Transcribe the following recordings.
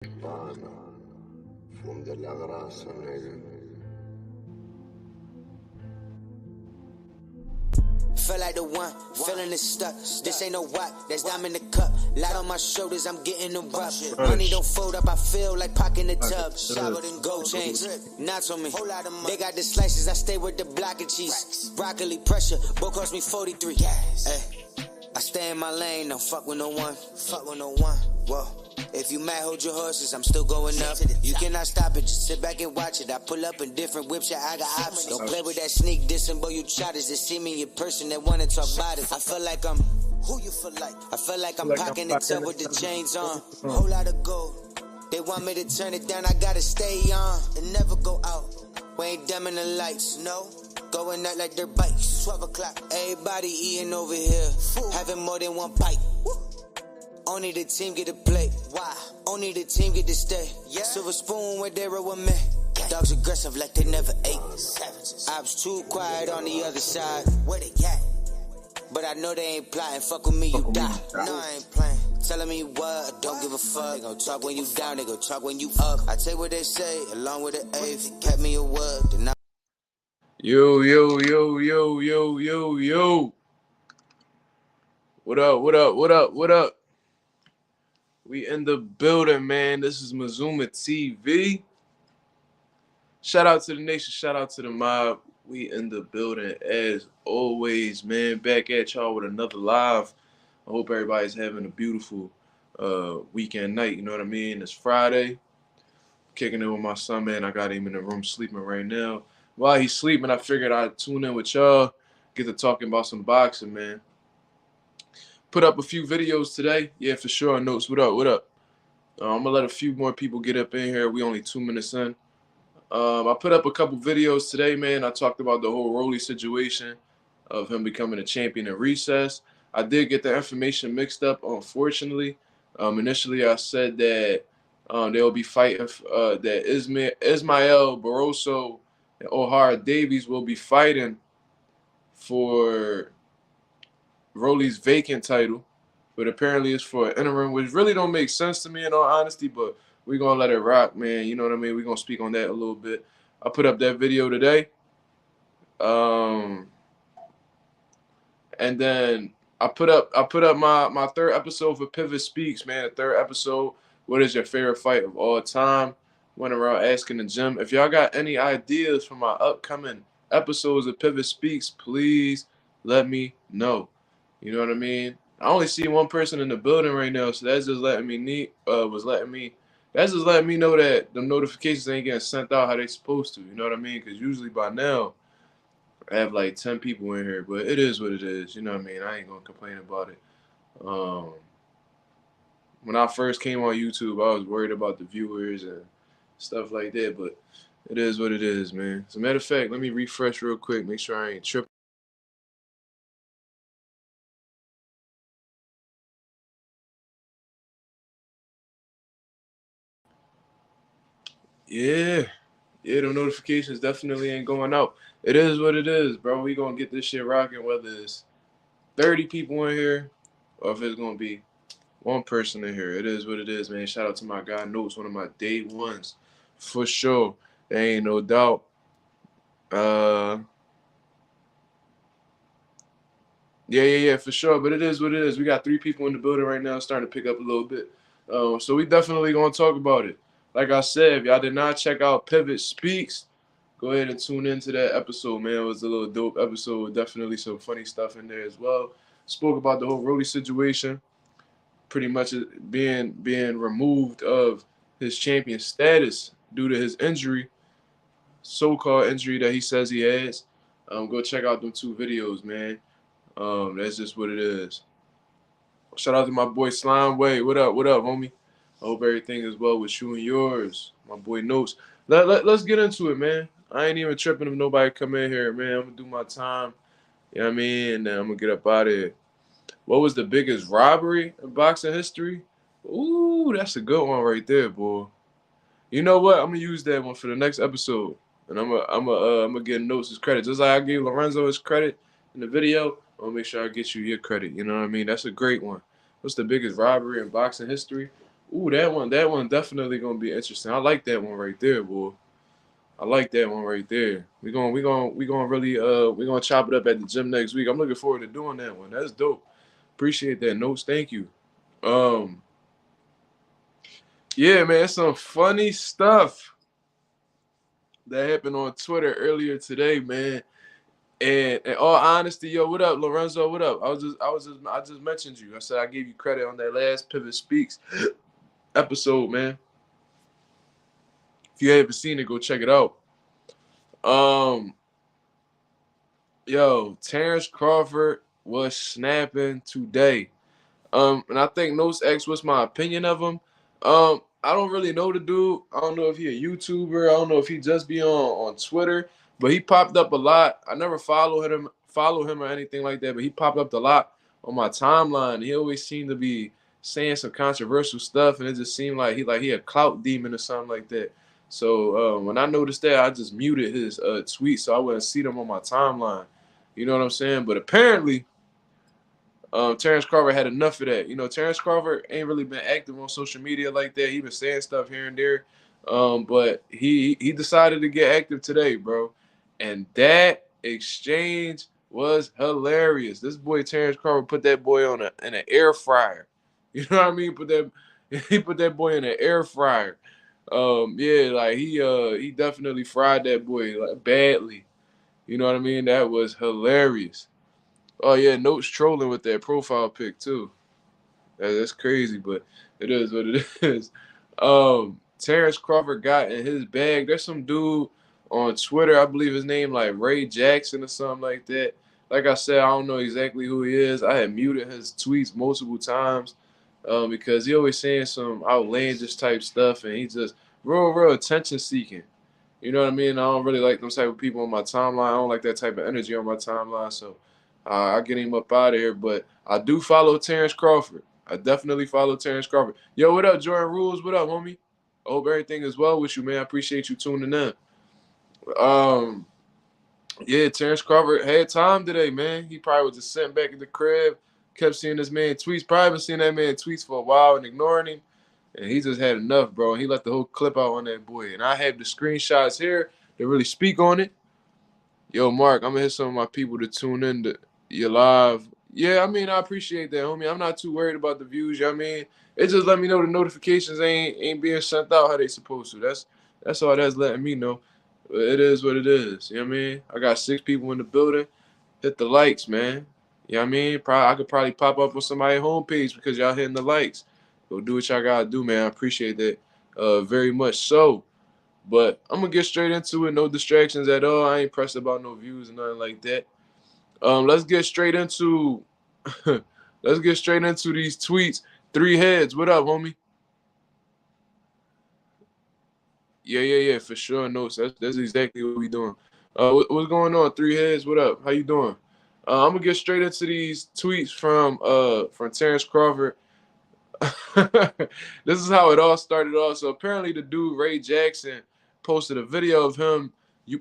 Pana, fum della grassa, nigga. Feel like the one, feeling is stuck. This ain't no whack, that's dime in the cup. Light on my shoulders, I'm getting them rough. Money don't fold up, I feel like pocket the tub. Showered in gold chains, knots on me. They got the slices, I stay with the block of cheese. Broccoli pressure, both cost me 43. Ay, I stay in my lane, don't fuck with no one. Fuck with no one. Whoa. If you mad, hold your horses, I'm still going up. You cannot stop it, just sit back and watch it. I pull up in different whips, yeah, I got options. Don't play with that sneak dissing, boy, you chotters. They see me in person, they wanna talk about it. I feel like I'm, who you feel like? I feel like I'm pocking the tub with the chains on. Whole lot of gold. They want me to turn it down, I gotta stay on. And never go out. We ain't dimming the lights, no. Going out like their bikes. 12 o'clock, everybody eating over here. Having more than one bite. Only the team get to play. Why? Only the team get to stay. Yeah. Silver spoon where they were with me. Dogs aggressive like they never ate. Savages. I was too quiet on the other side. Where they at? But I know they ain't plotting. Fuck with me, you die. No, I ain't playing. Telling me what? I don't give a fuck. They gon' talk when you down. They gon' talk when you up. I take what they say along with the eighth. Kept me a word. Yo. What up? We in the building, man. This is Mazuma TV. Shout out to the nation. Shout out to the mob. We in the building as always, man. Back at y'all with another live. I hope everybody's having a beautiful weekend night. You know what I mean? It's Friday. Kicking it with my son, man. I got him in the room sleeping right now. While he's sleeping, I figured I'd tune in with y'all. Get to talking about some boxing, man. Put up a few videos today. Yeah, for sure. Notes. What up? I'm going to let a few more people get up in here. We only 2 minutes in. I put up a couple videos today, man. I talked about the whole Rolly situation of him becoming a champion in recess. I did get the information mixed up, unfortunately. Initially, I said that they'll be fighting, that Ismael Barroso and O'Hara Davies will be fighting for Rolly's vacant title, but apparently it's for an interim, which really don't make sense to me in all honesty, but we're going to let it rock, man. You know what I mean? We're going to speak on that a little bit. I put up that video today. And then I put up my third episode for Pivot Speaks, man. The third episode, what is your favorite fight of all time? Went around asking the gym. If y'all got any ideas for my upcoming episodes of Pivot Speaks, please let me know. You know what I mean? I only see one person in the building right now, so that's just letting me that's just letting me know that the notifications ain't getting sent out how they supposed to. You know what I mean? Because usually by now I have like 10 people in here, but it is what it is. You know what I mean? I ain't gonna complain about it. When I first came on YouTube, I was worried about the viewers and stuff like that, but it is what it is, man. As a matter of fact, let me refresh real quick, make sure I ain't tripping. Yeah, the notifications definitely ain't going out. It is what it is, bro. We gonna get this shit rocking, whether it's 30 people in here or if it's gonna be one person in here. It is what it is, man. Shout out to my guy Notes, one of my day ones, for sure. There ain't no doubt. Yeah, for sure. But it is what it is. We got 3 people in the building right now, starting to pick up a little bit. So we definitely gonna talk about it. Like I said, if y'all did not check out Pivot Speaks, go ahead and tune into that episode, man. It was a little dope episode with definitely some funny stuff in there as well. Spoke about the whole Rolly situation, pretty much being removed of his champion status due to his injury, so-called injury that he says he has. Go check out them 2 videos, man. That's just what it is. Shout out to my boy Slime Way. What up, homie? I hope everything is well with you and yours. My boy Notes. Let's get into it, man. I ain't even tripping if nobody come in here, man. I'm going to do my time. You know what I mean? And then I'm going to get up out of here. What was the biggest robbery in boxing history? Ooh, that's a good one right there, boy. You know what? I'm going to use that one for the next episode. And I'm gonna get Notes his credit. Just like I gave Lorenzo his credit in the video, I'm going to make sure I get you your credit. You know what I mean? That's a great one. What's the biggest robbery in boxing history? Ooh, that one definitely gonna be interesting. I like that one right there, boy. I like that one right there. We gonna really we gonna chop it up at the gym next week. I'm looking forward to doing that one. That's dope. Appreciate that, Notes. Thank you. Um, yeah, man, some funny stuff that happened on Twitter earlier today, man. And in all honesty, yo, what up, Lorenzo? What up? I just mentioned you. I said I gave you credit on that last Pivot Speaks episode, man. If you haven't seen it, go check it out. Um, yo, Terence Crawford was snapping today. And I think Notes X was my opinion of him. I don't really know the dude. I don't know if he a YouTuber. I don't know if he just be on Twitter, but he popped up a lot. I never follow him or anything like that, but he popped up a lot on my timeline. He always seemed to be saying some controversial stuff, and it just seemed like he a clout demon or something like that. So when I noticed that, I just muted his tweets so I wouldn't see them on my timeline. You know what I'm saying? But apparently, Terence Crawford had enough of that. You know, Terence Crawford ain't really been active on social media like that. He been saying stuff here and there, but he decided to get active today, bro. And that exchange was hilarious. This boy Terence Crawford put that boy in an air fryer. You know what I mean? He put that boy in an air fryer. Yeah, like he definitely fried that boy like badly. You know what I mean? That was hilarious. Oh yeah, Notes trolling with that profile pic too. That's crazy, but it is what it is. Terrence Crawford got in his bag. There's some dude on Twitter, I believe his name like Ray Jackson or something like that. Like I said, I don't know exactly who he is. I had muted his tweets multiple times because he always saying some outlandish type stuff, and he's just real attention seeking. You know what I mean? I don't really like those type of people on my timeline. I don't like that type of energy on my timeline. So I get him up out of here. But I do follow Terrence Crawford. I definitely follow Terrence Crawford. Yo, what up, Jordan Rules? What up, homie? I hope everything is well with you, man. I appreciate you tuning in. Um, yeah, Terrence Crawford had time today, man. He probably was just sitting back at the crib, kept seeing this man tweets. Probably been seeing that man tweets for a while and ignoring him. And he just had enough, bro. He let the whole clip out on that boy. And I have the screenshots here to really speak on it. Yo, Mark, I'm gonna hit some of my people to tune in to your live. Yeah, I mean, I appreciate that, homie. I'm not too worried about the views, you know what I mean? It just let me know the notifications ain't being sent out how they supposed to. That's all that's letting me know. It is what it is. You know what I mean? I got 6 people in the building. Hit the likes, man. You know what I mean? I could probably pop up on somebody's homepage because y'all hitting the likes. Go do what y'all gotta do, man. I appreciate that very much so. But I'm gonna get straight into it. No distractions at all. I ain't pressed about no views and nothing like that. Let's get straight into let's get straight into these tweets. 3 heads. What up, homie? Yeah, for sure. Notes. That's exactly what we doing. What's going on? 3 heads. What up? How you doing? I'm gonna get straight into these tweets from Terrence Crawford. This is how it all started off. So apparently the dude Ray Jackson posted a video of him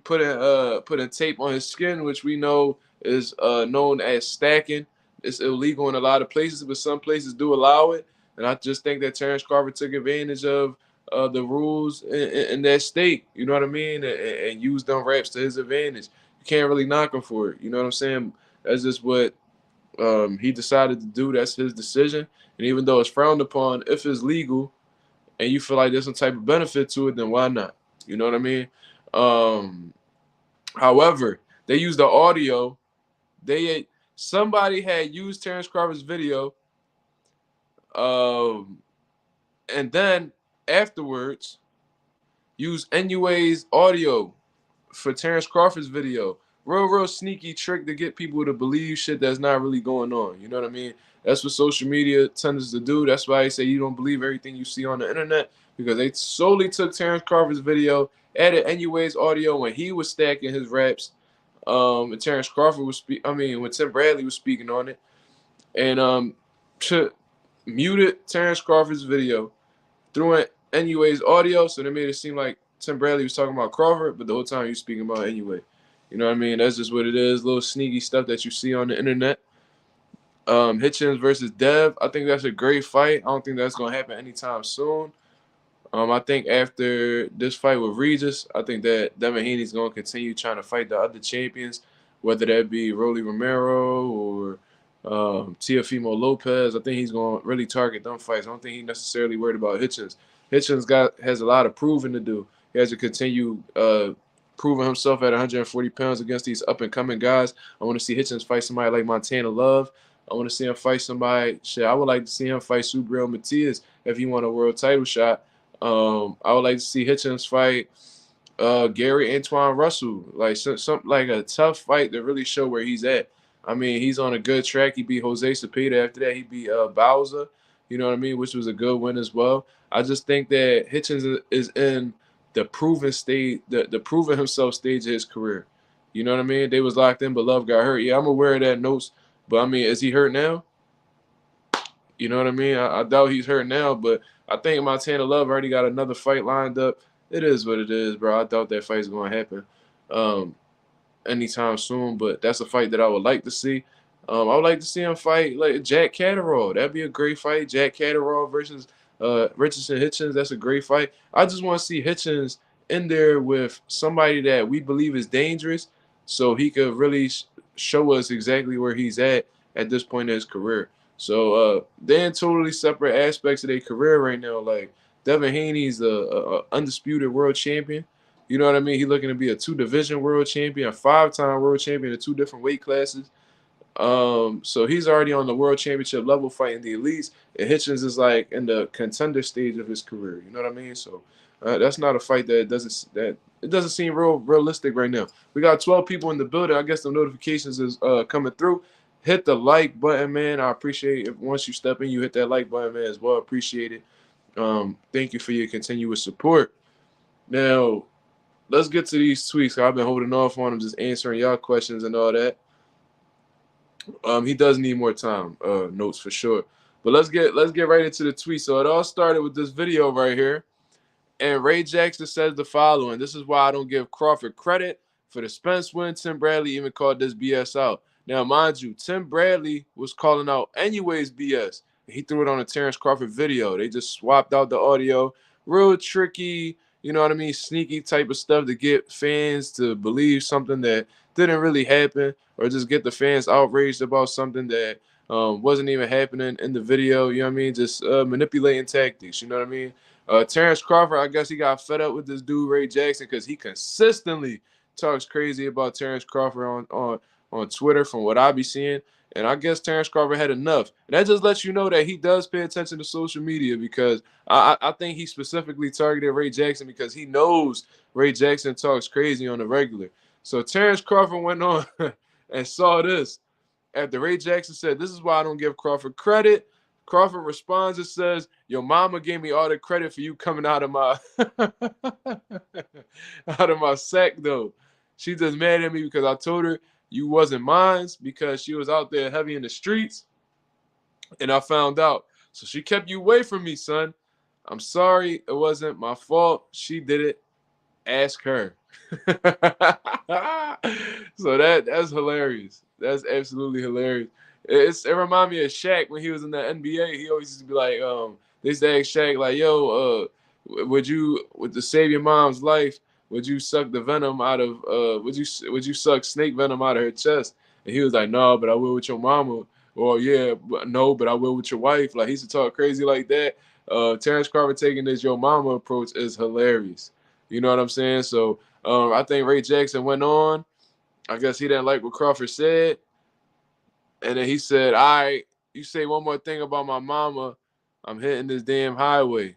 putting tape on his skin, which we know is known as stacking. It's illegal in a lot of places, but some places do allow it. And I just think that Terrence Crawford took advantage of the rules in that state. You know what I mean? And used them raps to his advantage. You can't really knock him for it. You know what I'm saying? That's just what he decided to do. That's his decision. And even though it's frowned upon, if it's legal and you feel like there's some type of benefit to it, then why not? You know what I mean? However, they used the audio. Somebody had used Terrence Crawford's video, and then afterwards used NUA's audio for Terrence Crawford's video. Real sneaky trick to get people to believe shit that's not really going on. You know what I mean? That's what social media tends to do. That's why I say you don't believe everything you see on the internet, because they solely took Terrence Crawford's video, added NUA's audio when he was stacking his raps. And Terrence Crawford was when Tim Bradley was speaking on it, and muted Terrence Crawford's video, threw in NUA's audio, so they made it seem like Tim Bradley was talking about Crawford, but the whole time he was speaking about NUA. You know what I mean? That's just what it is. Little sneaky stuff that you see on the internet. Hitchens versus Dev. I think that's a great fight. I don't think that's gonna happen anytime soon. I think after this fight with Regis, I think that Devin Haney's going to continue trying to fight the other champions, whether that be Rolly Romero or Teofimo Lopez. I think he's going to really target them fights. I don't think he's necessarily worried about Hitchens. Hitchens has a lot of proving to do. He has to continue proving himself at 140 pounds against these up-and-coming guys. I want to see Hitchens fight somebody like Montana Love. I want to see him fight somebody. Shit, I would like to see him fight Subriel Matias if he won a world title shot. I would like to see Hitchens fight Gary Antoine Russell, like some like a tough fight to really show where he's at. I mean, he's on a good track. He beat Jose Cepeda. After that, he beat Bowser. You know what I mean, which was a good win as well. I just think that Hitchens is in the proven stage, the proven himself stage of his career. You know what I mean? They was locked in, but Love got hurt. Yeah, I'm aware of that notes, but I mean, is he hurt now? You know what I mean? I doubt he's hurt now, but I think Montana Love already got another fight lined up. It is what it is, bro. I doubt that fight's going to happen anytime soon, but that's a fight that I would like to see. I would like to see him fight like Jack Catterall. That'd be a great fight. Jack Catterall versus Richardson Hitchens. That's a great fight. I just want to see Hitchens in there with somebody that we believe is dangerous so he could really show us exactly where he's at this point in his career. So they're in totally separate aspects of their career right now. Like Devin Haney's a undisputed world champion. You know what I mean? He's looking to be a 2-division world champion, a 5-time world champion in 2 different weight classes. So he's already on the world championship level fighting the elites. And Hitchens is like in the contender stage of his career. You know what I mean? So that's not a fight that doesn't seem realistic right now. We got 12 people in the building. I guess the notifications is coming through. Hit the like button, man. I appreciate it. Once you step in, you hit that like button, man, as well. Appreciate it. Thank you for your continuous support. Now, let's get to these tweets. I've been holding off on them, just answering y'all questions and all that. He does need more time, notes for sure. But let's get right into the tweet. So it all started with this video right here. And Ray Jackson says the following. This is why I don't give Crawford credit for the Spence win. Tim Bradley even called this BS out. Now, mind you, Tim Bradley was calling out anyways BS. He threw it on a Terence Crawford video. They just swapped out the audio. Real tricky, you know what I mean, sneaky type of stuff to get fans to believe something that didn't really happen or just get the fans outraged about something that wasn't even happening in the video. You know what I mean? Just manipulating tactics, you know what I mean? Terence Crawford, I guess he got fed up with this dude, Ray Jackson, because he consistently talks crazy about Terence Crawford on Twitter from what I be seeing. And I guess Terence Crawford had enough. And that just lets you know that he does pay attention to social media because I think he specifically targeted Ray Jackson because he knows Ray Jackson talks crazy on the regular. So Terence Crawford went on and saw this. After Ray Jackson said, this is why I don't give Crawford credit. Crawford responds and says, your mama gave me all the credit for you coming out of my out of my sack, though. She just mad at me because I told her you wasn't mine because she was out there heavy in the streets, and I found out. So she kept you away from me, son. I'm sorry. It wasn't my fault. She did it. Ask her. So that's hilarious. That's absolutely hilarious. It reminds me of Shaq when he was in the NBA. He always used to be like, they used to ask Shaq, like, yo, would to save your mom's life, would you suck the venom out of would you suck snake venom out of her chest? And he was like, no, but I will with your mama. Or yeah, no, but I will with your wife. Like he used to talk crazy like that. Terence Crawford taking this your mama approach is hilarious. You know what I'm saying? So I think Ray Jackson went on. I guess he didn't like what Crawford said. And then he said, all right, you say one more thing about my mama, I'm hitting this damn highway.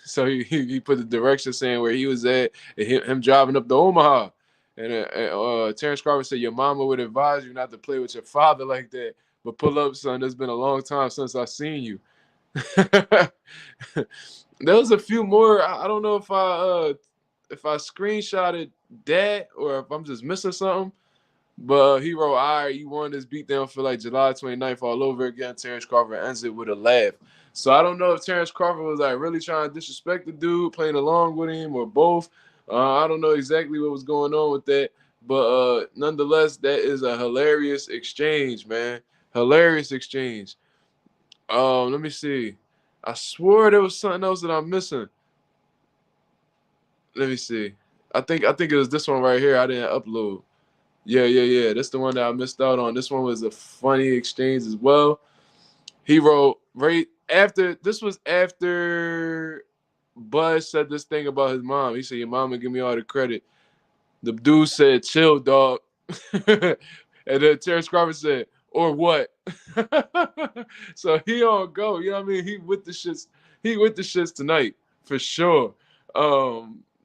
So he put the direction saying where he was at and him driving up to Omaha. And Terence Crawford said, your mama would advise you not to play with your father like that. But pull up, son. It's been a long time since I seen you. There was a few more. I don't know if I screenshotted that or if I'm just missing something. But he wrote, all right, you won this beatdown for like July 29th all over again. Terence Crawford ends it with a laugh. So I don't know if Terence Crawford was like really trying to disrespect the dude, playing along with him, or both. I don't know exactly what was going on with that. But nonetheless, that is a hilarious exchange, man. Hilarious exchange. Let me see. I swore there was something else that I'm missing. Let me see. I think it was this one right here. I didn't upload. Yeah. That's the one that I missed out on. This one was a funny exchange as well. He wrote right after. This was after Bud said this thing about his mom. He said, "Your mom will give me all the credit." The dude said, "Chill, dog." And then Terence Crawford said, "Or what?" So he on go. You know what I mean? He with the shits. He with the shits tonight for sure.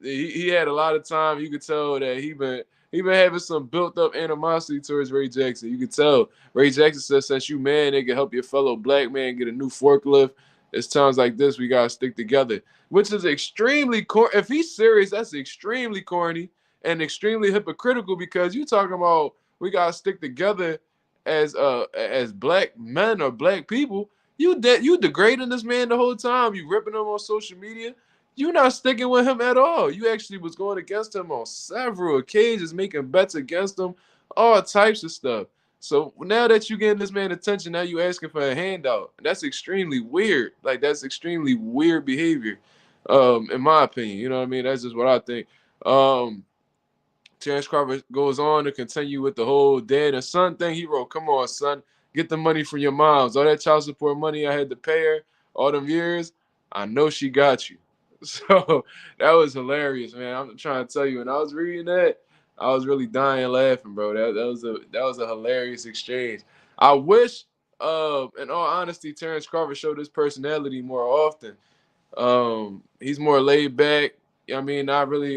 He had a lot of time. You could tell that he been having some built up animosity towards Ray Jackson. You could tell. Ray Jackson said, "Since you man, they can help your fellow black man get a new forklift. It's times like this we gotta stick together," which is extremely corny. If he's serious, that's extremely corny and extremely hypocritical because you talking about we gotta stick together as black men or black people. You degrading this man the whole time. You ripping him on social media. You not sticking with him at all. You actually was going against him on several occasions, making bets against him, all types of stuff. So now that you getting this man attention, now you asking for a handout. That's extremely weird. Like that's extremely weird behavior, in my opinion. You know what I mean? That's just what I think. Terence Crawford goes on to continue with the whole dad and son thing. He wrote, "Come on, son, get the money from your moms. All that child support money I had to pay her all them years, I know she got you." So that was hilarious, man. I'm trying to tell you, when I was reading that, I was really dying laughing, bro. That was a hilarious exchange. I wish, in all honesty, Terence Crawford showed his personality more often. He's more laid back. I mean, not really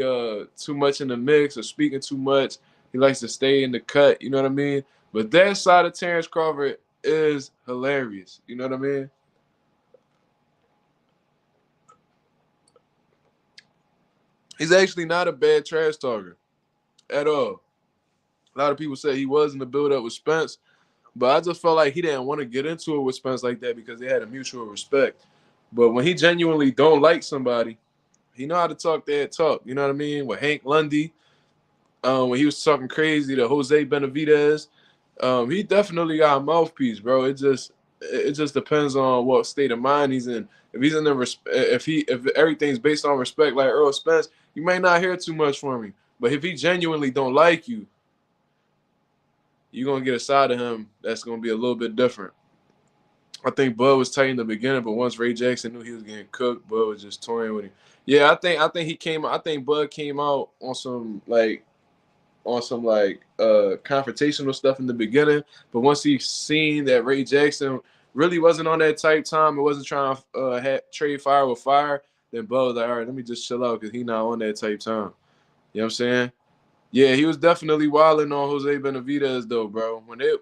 too much in the mix or speaking too much. He likes to stay in the cut, you know what I mean? But that side of Terence Crawford is hilarious. You know what I mean? He's actually not a bad trash talker at all. A lot of people say he was in the build-up with Spence, but I just felt like he didn't want to get into it with Spence like that because they had a mutual respect. But when he genuinely don't like somebody, he know how to talk that talk. You know what I mean? With Hank Lundy, when he was talking crazy to Jose Benavidez, he definitely got a mouthpiece, bro. It just depends on what state of mind he's in. If he's in the if everything's based on respect, like Earl Spence, you may not hear too much from him. But if he genuinely don't like you, you're gonna get a side of him that's gonna be a little bit different. I think Bud was tight in the beginning, but once Ray Jackson knew he was getting cooked, Bud was just toying with him. Yeah, I think he came. I think Bud came out on some confrontational stuff in the beginning, but once he seen that Ray Jackson really wasn't on that type time, it wasn't trying to trade fire with fire, then Bud was like, all right, let me just chill out because he not on that type time. You know what I'm saying? Yeah, he was definitely wilding on Jose Benavidez though, bro. When they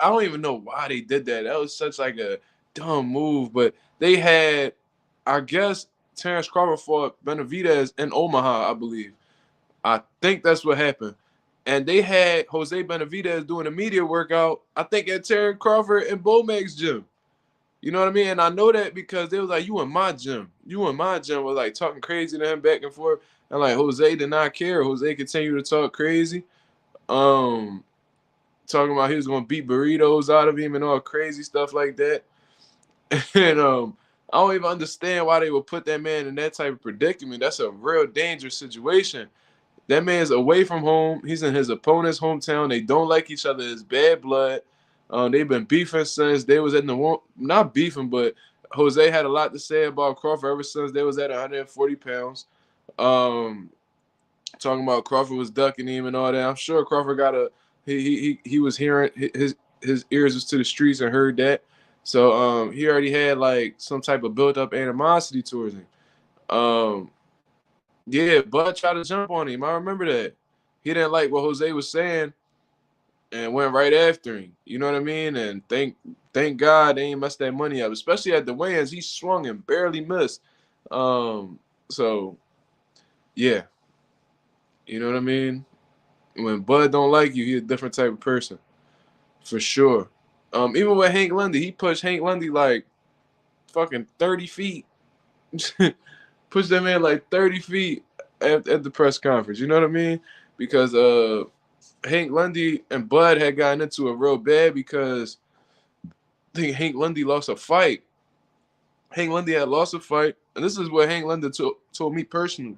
I don't even know why they did that. That was such like a dumb move, but they had, I guess, Terence Crawford fought Benavidez in Omaha, I believe. I think that's what happened. And they had Jose Benavidez doing a media workout, I think at Terence Crawford and Bomag's gym. You know what I mean? And I know that because they was like, you in my gym. You in my gym was like talking crazy to him back and forth. And like Jose did not care. Jose continued to talk crazy. Talking about he was gonna beat burritos out of him and all crazy stuff like that. And I don't even understand why they would put that man in that type of predicament. That's a real dangerous situation. That man's away from home. He's in his opponent's hometown. They don't like each other. It's bad blood. They've been beefing since they was in the not beefing, but Jose had a lot to say about Crawford ever since they was at 140 pounds. Um, Talking about Crawford was ducking him and all that. I'm sure Crawford got he was hearing his ears was to the streets and heard that. So he already had like some type of built up animosity towards him. Um, yeah, Bud tried to jump on him. I remember that. He didn't like what Jose was saying and went right after him. You know what I mean? And thank God they ain't messed that money up, especially at the weigh-ins. He swung and barely missed. So yeah, you know what I mean? When Bud don't like you, he a different type of person. For sure. Even with Hank Lundy, he pushed Hank Lundy like fucking 30 feet. Pushed that man like 30 feet at the press conference. You know what I mean? Because Hank Lundy and Bud had gotten into it real bad because I think Hank Lundy lost a fight. Hank Lundy had lost a fight, and this is what Hank Lundy told me personally,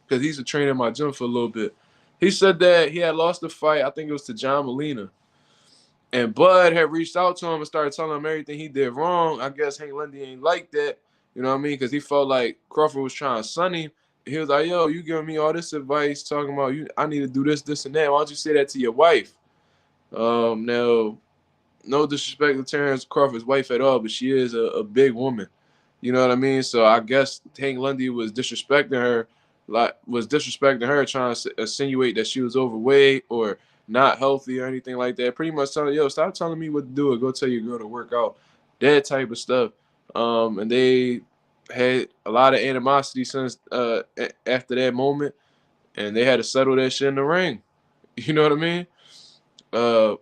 because he's a trainer in my gym for a little bit. He said that he had lost a fight. I think it was to John Molina. And Bud had reached out to him and started telling him everything he did wrong. I guess Hank Lundy ain't like that. You know what I mean? Because he felt like Crawford was trying to sun him. He was like, yo, you giving me all this advice, talking about I need to do this, this, and that. Why don't you say that to your wife? Now, no disrespect to Terence Crawford's wife at all, but she is a big woman. You know what I mean? So I guess Hank Lundy was disrespecting her, trying to insinuate that she was overweight or not healthy or anything like that. Pretty much telling, yo, stop telling me what to do. Go tell your girl to work out. That type of stuff. And they had a lot of animosity since after that moment, and they had to settle that shit in the ring. You know what I mean?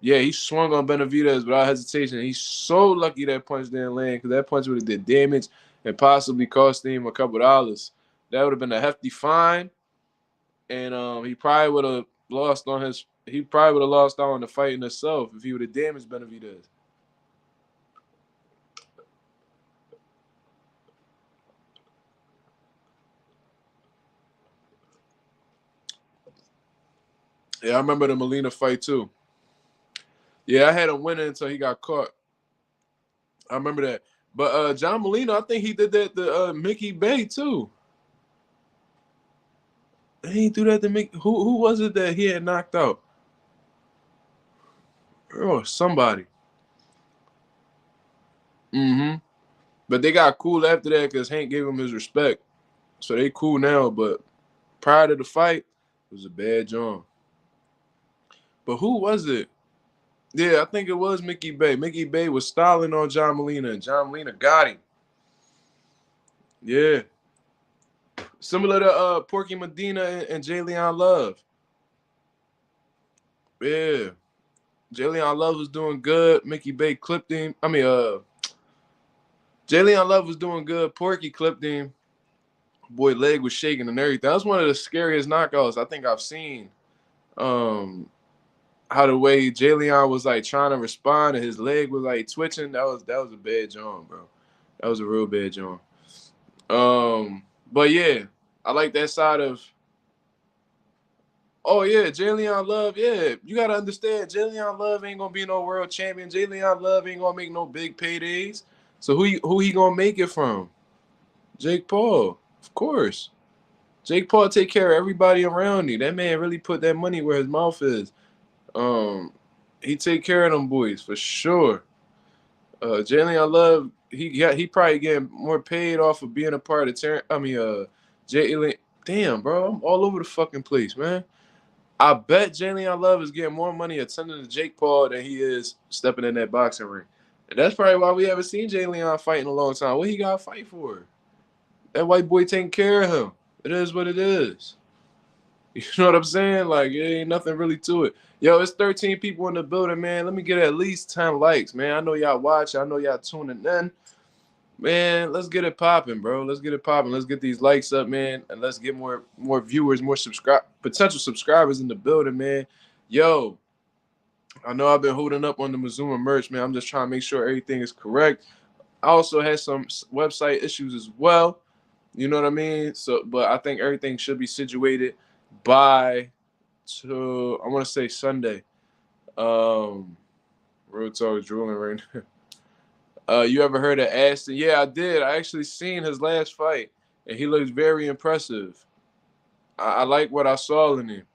Yeah, he swung on Benavidez without hesitation. He's so lucky that punch didn't land, because that punch would have did damage and possibly cost him a couple dollars. That would have been a hefty fine, and he probably would have lost on his. He probably would have lost out on the fight in itself if he would have damaged Benavidez. Yeah, I remember the Molina fight too. Yeah, I had him winning until he got caught. I remember that. But John Molina, I think he did that to Mickey Bay too. He ain't do that to Mickey. Who was it that he had knocked out? Oh, somebody. Mm-hmm. But they got cool after that because Hank gave him his respect. So they cool now, but prior to the fight, it was a bad job. But who was it? Yeah, I think it was Mickey Bay. Mickey Bay was styling on John Molina, and John Molina got him. Yeah. Similar to Porky Medina and Jalen Love. Yeah. Jalen Love was doing good. Mickey Bay clipped him. Jalen Love was doing good. Porky clipped him. Boy, leg was shaking and everything. That was one of the scariest knockouts I think I've seen. How the way Jalen was like trying to respond and his leg was like twitching. That was a bad job, bro. That was a real bad job. But yeah, I like that side of. Oh yeah, Jalen Love. Yeah, you gotta understand, Jalen Love ain't gonna be no world champion. Jalen Love ain't gonna make no big paydays. So who he gonna make it from? Jake Paul, of course. Jake Paul take care of everybody around you. That man really put that money where his mouth is. He take care of them boys for sure. Jalen Love, he probably getting more paid off of being a part of Terence. Jalen. Damn, bro, I'm all over the fucking place, man. I bet Jalen Love is getting more money attending to Jake Paul than he is stepping in that boxing ring. And that's probably why we haven't seen Jalen fight in a long time. What he got to fight for? That white boy taking care of him. It is what it is. You know what I'm saying? Like, it ain't nothing really to it. Yo, it's 13 people in the building, man. Let me get at least 10 likes, man. I know y'all watch. I know y'all tuning in. Man, let's get it popping, bro. Let's get it popping. Let's get these likes up, man. And let's get more viewers, more potential subscribers in the building, man. Yo, I know I've been holding up on the Mazuma merch, man. I'm just trying to make sure everything is correct. I also had some website issues as well. You know what I mean? So, but I think everything should be situated by I want to say Sunday. Real talk, drooling right now. You ever heard of Aston? Yeah, I did. I actually seen his last fight, and he looks very impressive. I like what I saw in him.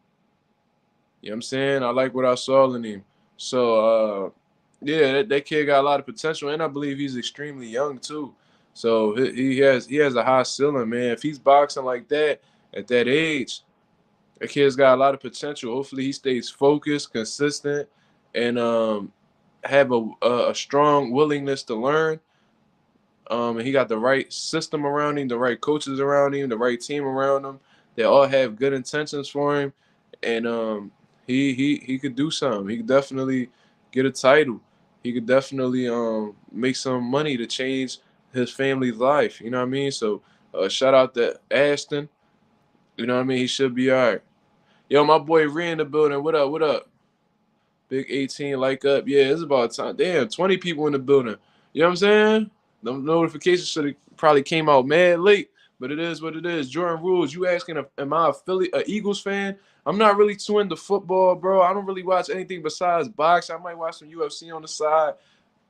You know what I'm saying? I like what I saw in him. So, yeah, that kid got a lot of potential, and I believe he's extremely young too. So he has a high ceiling, man. If he's boxing like that at that age, that kid's got a lot of potential. Hopefully, he stays focused, consistent, and have a strong willingness to learn. And he got the right system around him, the right coaches around him, the right team around him. They all have good intentions for him, and he could do something. He could definitely get a title. He could definitely make some money to change his family's life. You know what I mean? So shout out to Ashton. You know what I mean? He should be all right. Yo, my boy Ree in the building. What up? What up? Big 18 like up. Yeah, it's about time. Damn, 20 people in the building. You know what I'm saying? The notifications should have probably came out mad late, but it is what it is. Jordan Rules, you asking, am I a Eagles fan? I'm not really too into football, bro. I don't really watch anything besides boxing. I might watch some UFC on the side.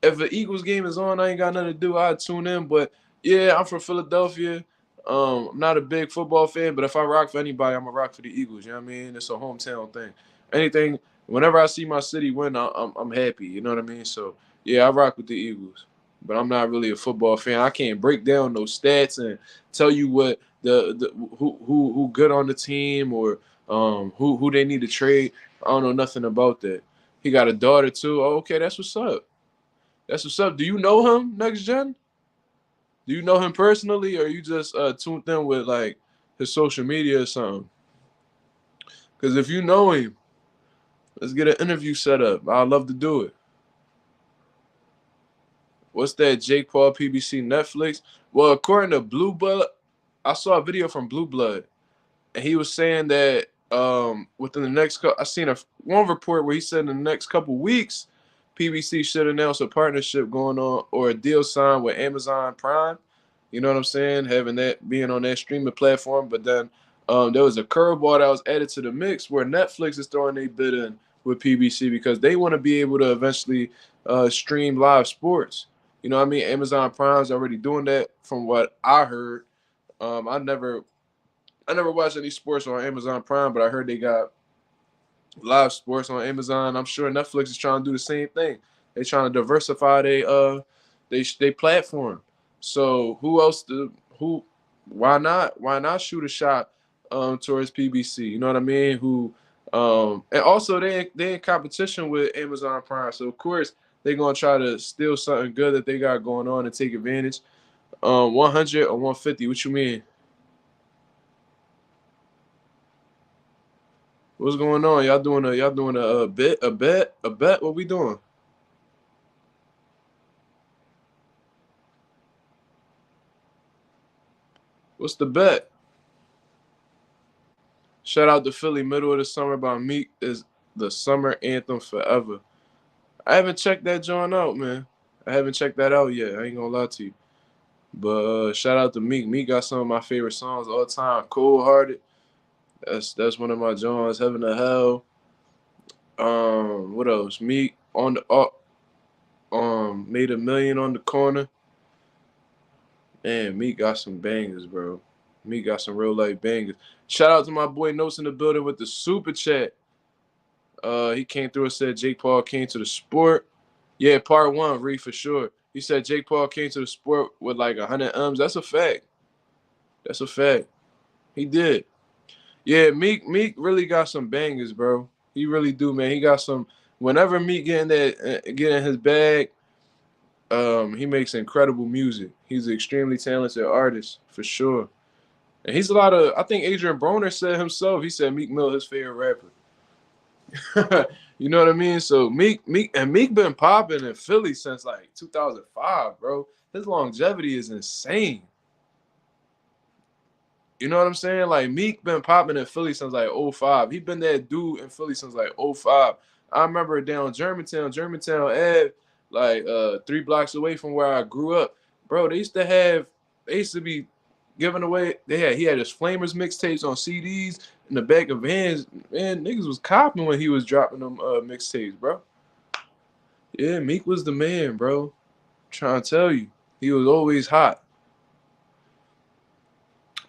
If the Eagles game is on, I ain't got nothing to do. I tune in. But yeah, I'm from Philadelphia. I'm not a big football fan, but if I rock for anybody, I'm a rock for the Eagles. You know what I mean? It's a hometown thing. Anything, whenever I see my city win, I'm happy. You know what I mean? So yeah, I rock with the Eagles, but I'm not really a football fan. I can't break down those stats and tell you what the who good on the team or who they need to trade. I don't know nothing about that. He got a daughter too. Oh, okay, that's what's up. That's what's up. Do you know him, Next Gen? Do you know him personally, or you just tuned in with like his social media or something? Because if you know him, let's get an interview set up. I'd love to do it. What's that, Jake Paul PBC Netflix? Well, according to Blue Blood, I saw a video from Blue Blood, and he was saying that within the next I seen one report where he said in the next couple weeks, PBC should announce a partnership going on or a deal signed with Amazon Prime. You know what I'm saying? Having that being on that streaming platform, but then there was a curveball that was added to the mix where Netflix is throwing a bid in with PBC because they want to be able to eventually stream live sports. You know what I mean? Amazon Prime's already doing that from what I heard. I never watched any sports on Amazon Prime, but I heard they got live sports on Amazon. I'm sure Netflix is trying to do the same thing. They're trying to diversify they platform. So who else why not shoot a shot towards PBC? You know what I mean? And also they in competition with Amazon Prime. So of course they're gonna try to steal something good that they got going on and take advantage. 100 or 150, what you mean? What's going on? Y'all doing a bet? What we doing? What's the bet? Shout out to Philly. Middle of the Summer by Meek is the summer anthem forever. I haven't checked that joint out, man. I haven't checked that out yet. I ain't gonna lie to you. But shout out to Meek. Meek got some of my favorite songs all time. Cold Hearted. That's one of my joints. Heaven to Hell. What else? Meek on the made a million on the corner. Man, Meek got some bangers, bro. Meek got some real life bangers. Shout out to my boy Notes in the building with the super chat. He came through and said Jake Paul came to the sport. Yeah, part one, Reed, for sure. He said Jake Paul came to the sport with like 100 M's. That's a fact. That's a fact. He did. Yeah, Meek really got some bangers, bro. He really do, man. He got some. Whenever Meek get in his bag, he makes incredible music. He's an extremely talented artist for sure. And he's I think Adrian Broner said himself, he said Meek Mill his favorite rapper. You know what I mean? So Meek been popping in Philly since like 2005, bro. His longevity is insane. You know what I'm saying? Like Meek been popping in Philly since like '05. He been that dude in Philly since like '05. I remember down Germantown Ave, like 3 blocks away from where I grew up. Bro, they used to be giving away. He had his Flamers mixtapes on CDs in the back of vans. Man, niggas was copping when he was dropping them mixtapes, bro. Yeah, Meek was the man, bro. I'm trying to tell you. He was always hot.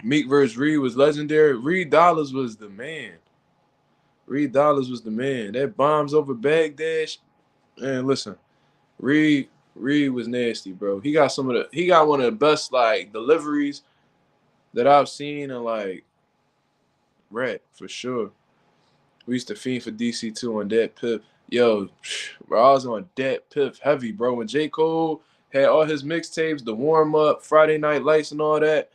Meek versus Reed was legendary. Reed Dollars was the man. Reed Dollars was the man. That bombs over Baghdad. Man, listen. Reed was nasty, bro. He got one of the best like deliveries that I've seen in like rap for sure. We used to fiend for DC2 on that Piff. Yo, bro, I was on that Piff heavy, bro. When J. Cole had all his mixtapes, the warm up, Friday Night Lights, and all that,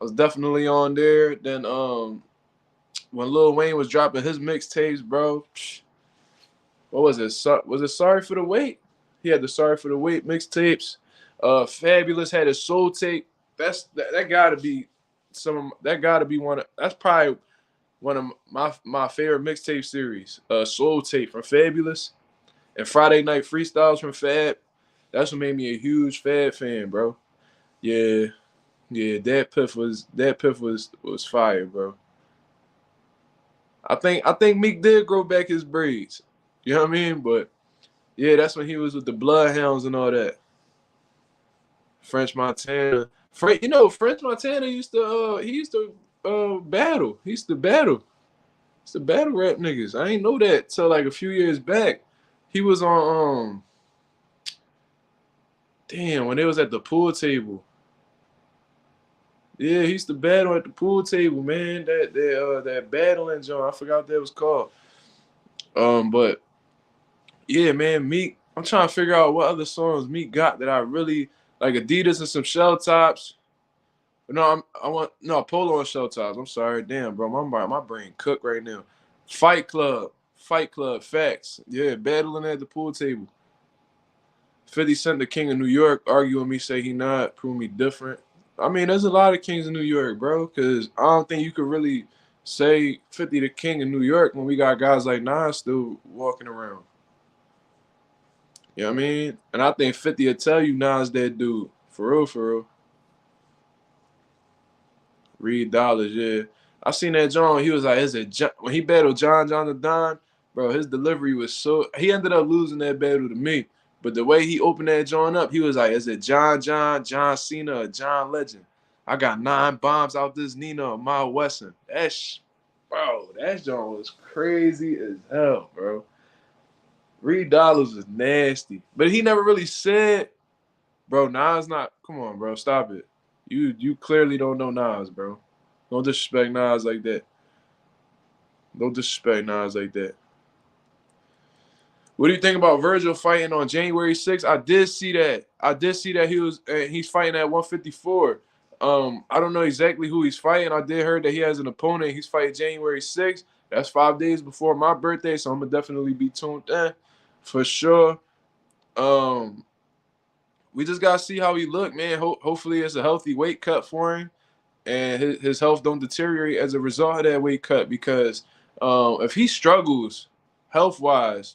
I was definitely on there. Then when Lil Wayne was dropping his mixtapes, bro, what was it? Was it Sorry for the Wait? He had the Sorry for the Wait mixtapes. Fabulous had his Soul Tape. That gotta be that's probably one of my favorite mixtape series. Soul Tape from Fabulous. And Friday Night Freestyles from Fab, that's what made me a huge Fab fan, bro. Yeah, yeah, that piff was fire, bro. I think Meek did grow back his braids. You know what I mean? But yeah, that's when he was with the Bloodhounds and all that. French Montana. French Montana used to battle. He used to battle. He used to battle rap niggas. I ain't know that till like a few years back. He was on damn, when they was at the pool table. Yeah, he used to battle at the pool table, man. That battling joint. I forgot what that was called. But yeah, man, Meek. I'm trying to figure out what other songs Meek got that I really like. Adidas and some shell tops. No, I want no Polo and shell tops. I'm sorry, damn, bro. My brain cooked right now. Fight Club, facts. Yeah, battling at the pool table. 50 Cent, the king of New York, arguing me, say he not, prove me different. I mean, there's a lot of kings in New York, bro, because I don't think you could really say 50 the king of New York when we got guys like Nas still walking around. You know what I mean? And I think 50 will tell you Nas that dude. For real, for real. Reed Dollars, yeah. I seen that John. He was like, "Is it John?" When he battled John the Don, bro? His delivery was so. He ended up losing that battle to me, but the way he opened that John up, he was like, "Is it John Cena, or John Legend?" I got 9 bombs out this Nina or Miles Wesson. Bro, that John was crazy as hell, bro. Reed Dollars was nasty, but he never really said, "Bro, Nas not." Come on, bro, stop it. You clearly don't know Nas, bro. Don't disrespect Nas like that. Don't disrespect Nas like that. What do you think about Virgil fighting on January 6th? I did see that. He's fighting at 154. I don't know exactly who he's fighting. I did heard that he has an opponent. He's fighting January 6th. That's 5 days before my birthday, so I'm gonna definitely be tuned in for sure. Um, we just gotta see how he look, man. Hopefully, it's a healthy weight cut for him, and his health don't deteriorate as a result of that weight cut. Because if he struggles health wise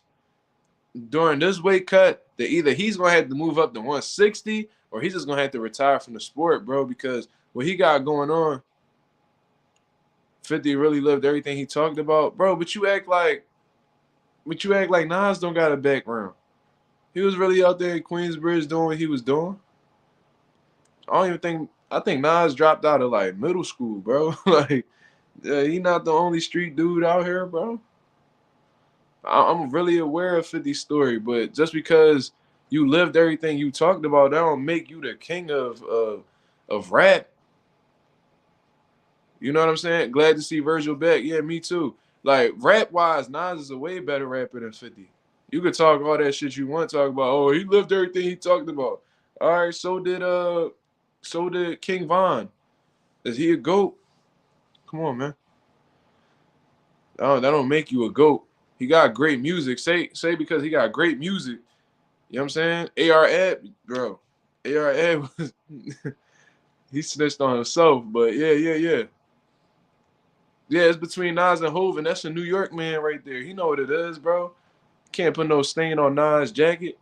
during this weight cut, that either he's gonna have to move up to 160 or he's just gonna have to retire from the sport, bro. Because what he got going on, 50 really lived everything he talked about, bro. But you act like Nas don't got a background. He was really out there in Queensbridge doing what he was doing. I don't even think I think Nas dropped out of like middle school, bro. Like, he not the only street dude out here, bro. I'm really aware of 50's story, but just because you lived everything you talked about, that don't make you the king of rap. You know what I'm saying? Glad to see Virgil back. Yeah, me too. Like rap wise, Nas is a way better rapper than 50. You could talk all that shit you want to talk about. Oh, he lived everything he talked about. All right, so did King Von. Is he a goat? Come on, man. Oh, that don't make you a goat. He got great music. Say because he got great music. You know what I'm saying? AR Ed, bro. AR Ed was he snitched on himself, but yeah. Yeah, it's between Nas and Hov, and that's a New York man right there. He know what it is, bro. Can't put no stain on Nas' jacket.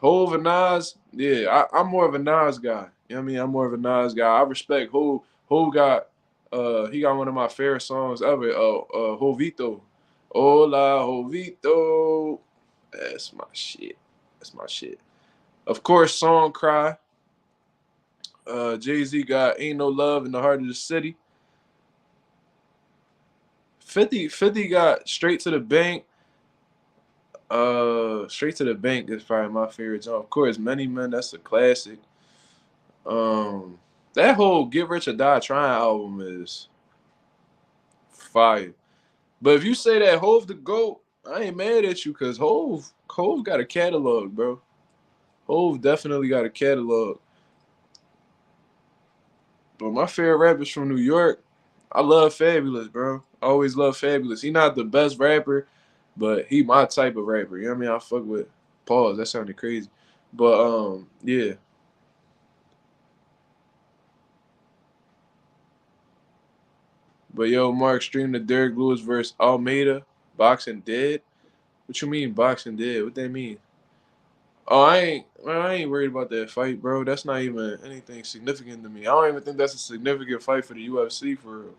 Hov and Nas, yeah, I'm more of a Nas guy. You know what I mean? I'm more of a Nas guy. I respect Hov. He got one of my favorite songs ever, Jovito. Hola, Jovito. That's my shit. That's my shit. Of course, Song Cry. Jay-Z got Ain't No Love in the Heart of the City. 50 got Straight to the Bank. Straight to the Bank is probably my favorite song. Of course, Many Men, that's a classic. Um, that whole Get Rich or Die Trying album is fire. But if you say that Hove the GOAT, I ain't mad at you because Hove got a catalog, bro. Hove definitely got a catalog. But my favorite rappers from New York, I love Fabulous, bro. I always love Fabulous. He not the best rapper, but he my type of rapper. You know what I mean? I fuck with pause. That sounded crazy. But yeah. But yo, Mark, stream the Derek Lewis versus Almeida boxing dead. What you mean boxing dead? What that mean? Oh, I ain't worried about that fight, bro. That's not even anything significant to me. I don't even think that's a significant fight for the UFC for real.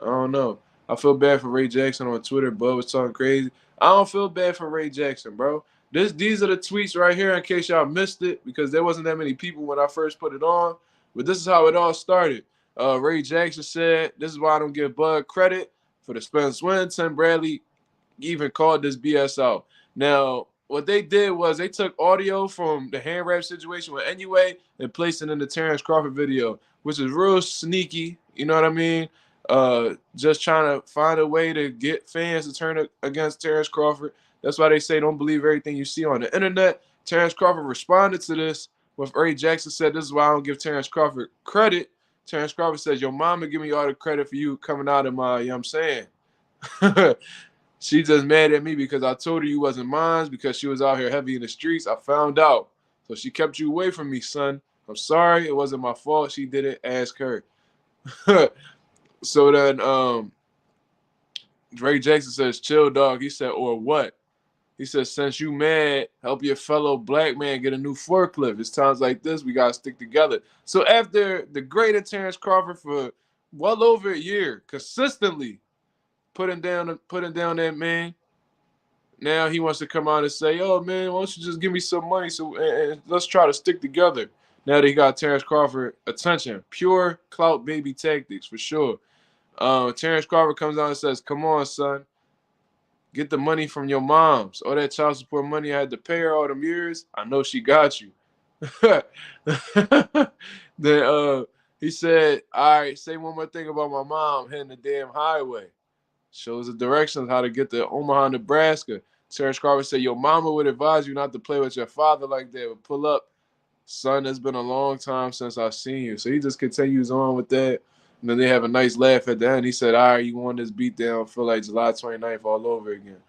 I don't know. I feel bad for Ray Jackson on Twitter. Bud was talking crazy. I don't feel bad for Ray Jackson, bro. These are the tweets right here in case y'all missed it because there wasn't that many people when I first put it on. But this is how it all started. Ray Jackson said, "This is why I don't give Bud credit for the Spence win. Tim Bradley even called this BS out." Now, what they did was they took audio from the hand wrap situation with Anyway and placed it in the Terence Crawford video, which is real sneaky. You know what I mean? Just trying to find a way to get fans to turn against Terence Crawford. That's why they say don't believe everything you see on the internet. Terence Crawford responded to this with Ray Jackson said, "This is why I don't give Terence Crawford credit." Terence Crawford says, "Your mama give me all the credit for you coming out of my, you know what I'm saying?" She just mad at me because I told her you wasn't mine because she was out here heavy in the streets. I found out. So she kept you away from me, son. I'm sorry. It wasn't my fault. She did it. Ask her. So then Drake Jackson says, "Chill, dog." He said, "Or what?" He says, "Since you mad, help your fellow black man get a new forklift. It's times like this we got to stick together." So after the greater Terence Crawford for well over a year, consistently putting down that man, now he wants to come out and say, "Oh man, why don't you just give me some money and let's try to stick together." Now that he got Terence Crawford attention, pure clout baby tactics for sure. Terence Crawford comes out and says, "Come on, son, get the money from your moms. All that child support money I had to pay her all them years. I know she got you." Then he said, "All right, say one more thing about my mom hitting the damn highway." Shows the directions how to get to Omaha, Nebraska. Terence Crawford said, "Your mama would advise you not to play with your father like that. But pull up, son. It's been a long time since I've seen you." So he just continues on with that. And then they have a nice laugh at the end. He said, "All right, you won this beatdown. Feel like July 29th all over again."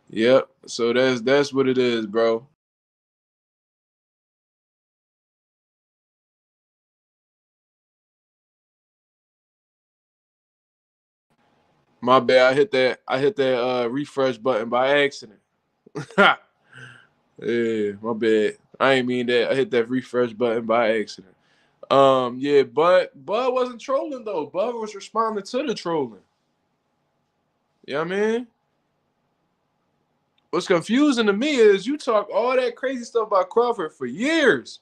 Yep. So that's what it is, bro. My bad. I hit that refresh button by accident. Yeah, my bad. I ain't mean that. I hit that refresh button by accident. Yeah, but Bud wasn't trolling though. Bud was responding to the trolling. You know what I mean? What's confusing to me is you talk all that crazy stuff about Crawford for years.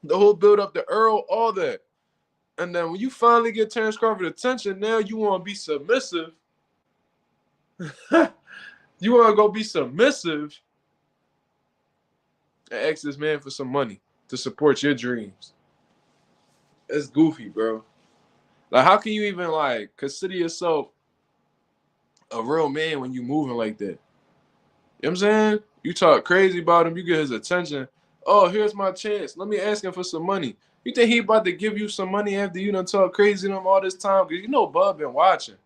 The whole build up to Earl, all that. And then when you finally get Terence Crawford attention, now you want to be submissive. You want to go be submissive and ask this man for some money to support your dreams. That's goofy, bro. Like, how can you even like consider yourself a real man when you moving like that? You know what I'm saying? You talk crazy about him, you get his attention. "Oh, here's my chance. Let me ask him for some money." You think he about to give you some money after you done talk crazy to him all this time? Because you know Bud been watching.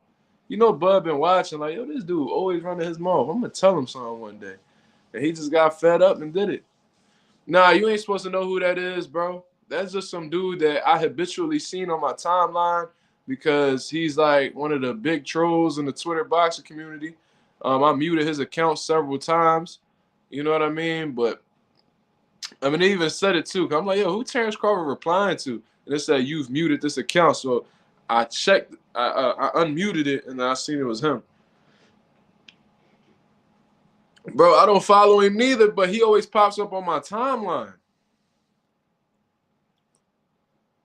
You know Bud been watching. Like, yo, this dude always running his mouth. I'm going to tell him something one day. And he just got fed up and did it. Nah, you ain't supposed to know who that is, bro. That's just some dude that I habitually seen on my timeline because he's like one of the big trolls in the Twitter boxing community. I muted his account several times. You know what I mean? But I mean, they even said it too. 'Cause I'm like, yo, who Terence Crawford replying to? And it said, "You've muted this account." So I checked, I unmuted it, and I seen it was him. Bro, I don't follow him neither, but he always pops up on my timeline.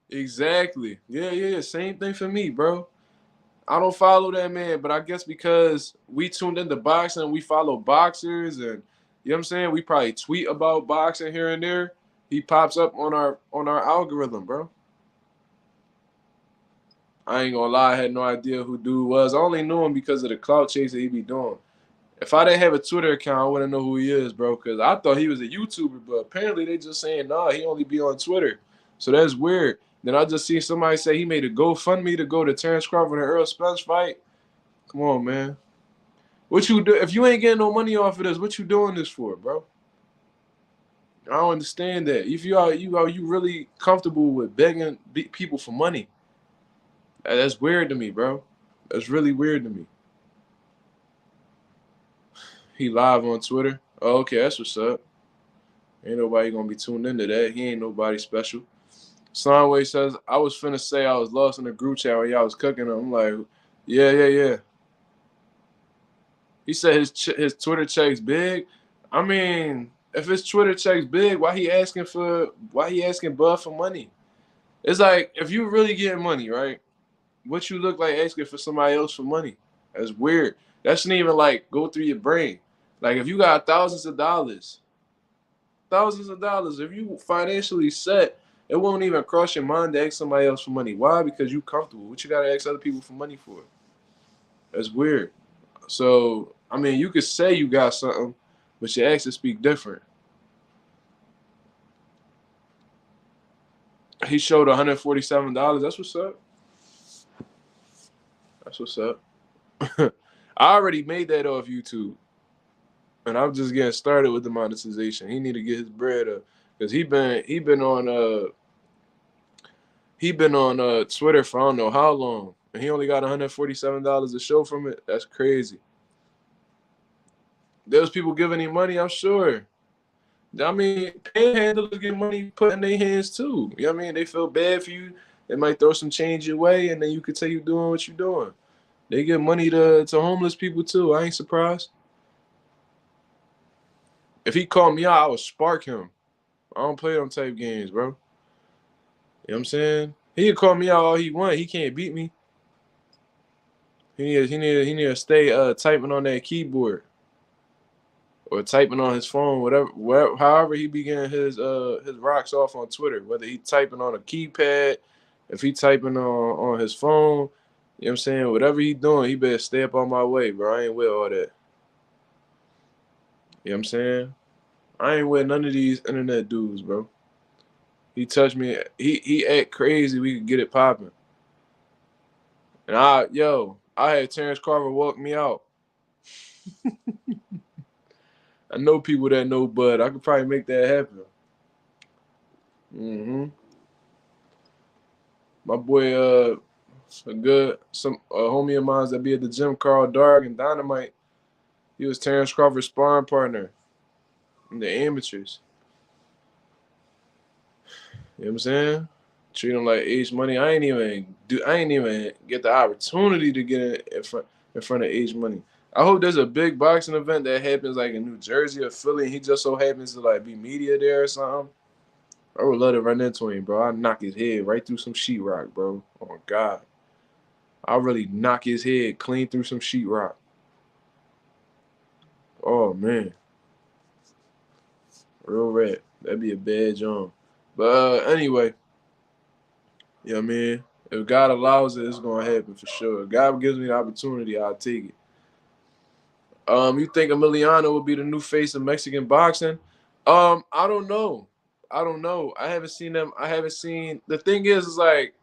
Exactly. Yeah. Same thing for me, bro. I don't follow that man, but I guess because we tuned into boxing, we follow boxers, and you know what I'm saying? We probably tweet about boxing here and there. He pops up on our algorithm, bro. I ain't gonna lie, I had no idea who dude was. I only knew him because of the clout chase that he be doing. If I didn't have a Twitter account, I wouldn't know who he is, bro. Because I thought he was a YouTuber, but apparently they just saying, nah, he only be on Twitter. So that's weird. Then I just see somebody say he made a GoFundMe to go to Terence Crawford and Earl Spence fight. Come on, man. What you do if you ain't getting no money off of this? What you doing this for, bro? I don't understand that. If you really comfortable with begging people for money? That's weird to me, bro. That's really weird to me. He live on Twitter. Oh, okay, that's what's up. Ain't nobody gonna be tuned into that. He ain't nobody special. Soundwave says, I was finna say I was lost in the group chat when y'all was cooking. I'm like, yeah. He said his Twitter check's big. I mean, if his Twitter check's big, why he asking Bud for money? It's like, if you really getting money, right? What you look like asking for somebody else for money? That's weird. That shouldn't even like go through your brain. Like if you got thousands of dollars, if you financially set, it won't even cross your mind to ask somebody else for money. Why? Because you comfortable. What you gotta ask other people for money for? That's weird. So I mean, you could say you got something, but your actions speak different. He showed $147. That's what's up. That's what's up. I already made that off YouTube, and I'm just getting started with the monetization. He need to get his bread up because he been on Twitter for I don't know how long, and he only got $147 to show from it. That's crazy. There's people giving him money, I'm sure. I mean, panhandlers get money put in their hands too. You know what I mean? They feel bad for you. They might throw some change your way, and then you could tell you doing what you're doing. They give money to homeless people too. I ain't surprised. If he called me out, I would spark him. I don't play them type games, bro. You know what I'm saying? He can call me out all he want. He can't beat me. He need to stay typing on that keyboard or typing on his phone, whatever, however he be getting his rocks off on Twitter. Whether he typing on a keypad, if he typing on his phone, you know what I'm saying? Whatever he doing, he better stay up on my way, bro. I ain't with all that. You know what I'm saying? I ain't with none of these internet dudes, bro. He touched me. He act crazy. We could get it popping. And I had Terence Crawford walk me out. I know people that know Bud. I could probably make that happen. My boy, a homie of mine that be at the gym, Carl Dark and Dynamite. He was Terence Crawford's sparring partner in the amateurs. You know what I'm saying? Treat him like Age Money. I ain't even get the opportunity to get in front of Age Money. I hope there's a big boxing event that happens like in New Jersey or Philly, and he just so happens to like be media there or something. I would love to run into him, bro. I'd knock his head right through some sheetrock, bro. Oh my God. I'll really knock his head clean through some sheetrock. Oh man. Real red. That'd be a bad job. But anyway, you know what I mean? If God allows it, it's gonna happen for sure. If God gives me the opportunity, I'll take it. You think Emiliano will be the new face of Mexican boxing? I don't know. I haven't seen them. The thing is like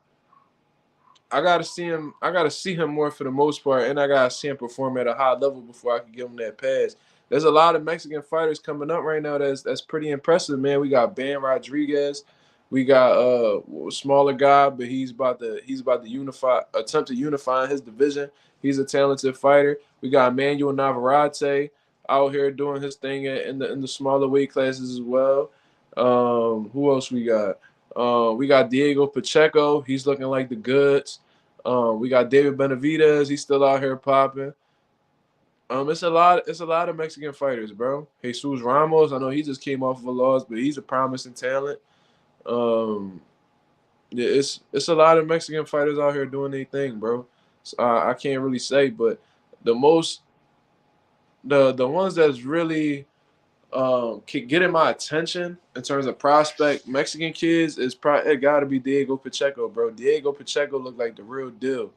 I gotta see him. I gotta see him more for the most part, and I gotta see him perform at a high level before I can give him that pass. There's a lot of Mexican fighters coming up right now. That's pretty impressive, man. We got Ben Rodriguez. We got a smaller guy, but he's about to attempt to unify his division. He's a talented fighter. We got Manuel Navarrete out here doing his thing in the smaller weight classes as well. Who else we got? We got Diego Pacheco. He's looking like the goods. We got David Benavidez. He's still out here popping. It's a lot of Mexican fighters, bro. Jesus Ramos. I know he just came off of a loss, but he's a promising talent. Yeah, it's a lot of Mexican fighters out here doing their thing, bro. So, I can't really say, but the ones that's really getting my attention in terms of prospect Mexican kids is probably it got to be Diego Pacheco, bro. Diego Pacheco looked like the real deal.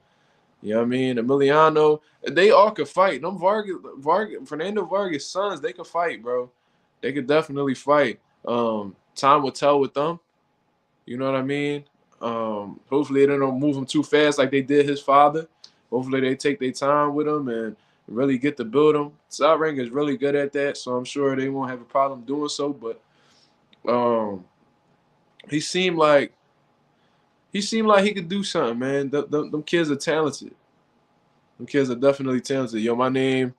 You know what I mean? Emiliano, they all could fight. Them Fernando Vargas sons, they could fight, bro. They could definitely fight. Time will tell with them. You know what I mean? Hopefully they don't move him too fast like they did his father. Hopefully they take their time with him and really get to build him. Southring is really good at that, so I'm sure they won't have a problem doing so. But he seemed like he could do something, man. Them kids are talented. Them kids are definitely talented. Yo, my name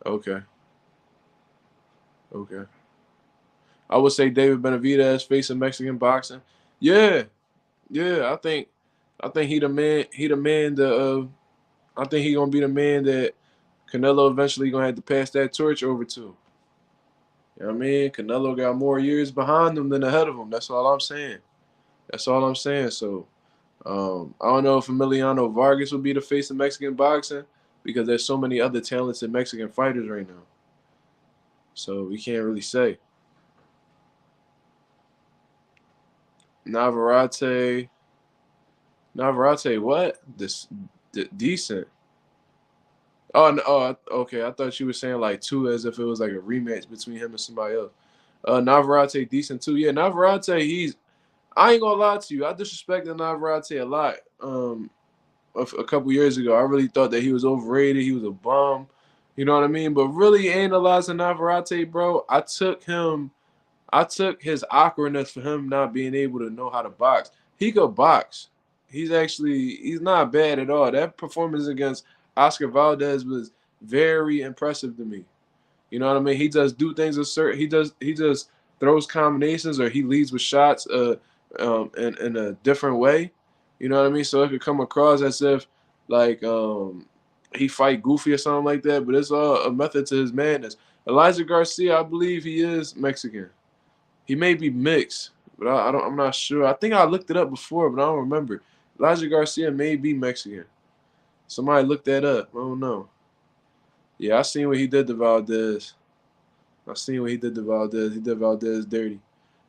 Okay. Okay. I would say David Benavidez facing Mexican boxing. Yeah. Yeah. I think he the man. He the man. I think he gonna be the man that Canelo eventually gonna have to pass that torch over to. You know what I mean? Canelo got more years behind him than ahead of him. That's all I'm saying. That's all I'm saying. So I don't know if Emiliano Vargas will be the face of Mexican boxing because there's so many other talented Mexican fighters right now. So we can't really say. Navarrete, Navarrete, what? Decent. Oh, no, okay. I thought you were saying like two, as if it was like a rematch between him and somebody else. Navarrete, decent too. Yeah, Navarrete. I ain't gonna lie to you. I disrespected Navarrete a lot. A couple years ago, I really thought that he was overrated. He was a bum. You know what I mean? But really analyzing Navarrete, bro, I took his awkwardness for him not being able to know how to box. He could box. He's not bad at all. That performance against Oscar Valdez was very impressive to me. You know what I mean? He does do things a certain. He just throws combinations or he leads with shots in a different way. You know what I mean? So it could come across as if like he fight goofy or something like that, but it's all a method to his madness. Elijah Garcia, I believe he is Mexican. He may be mixed, but I don't. I'm not sure. I think I looked it up before, but I don't remember. Elijah Garcia may be Mexican. Somebody look that up. I don't know. Yeah, I seen what he did to Valdez. I seen what he did to Valdez. He did Valdez dirty.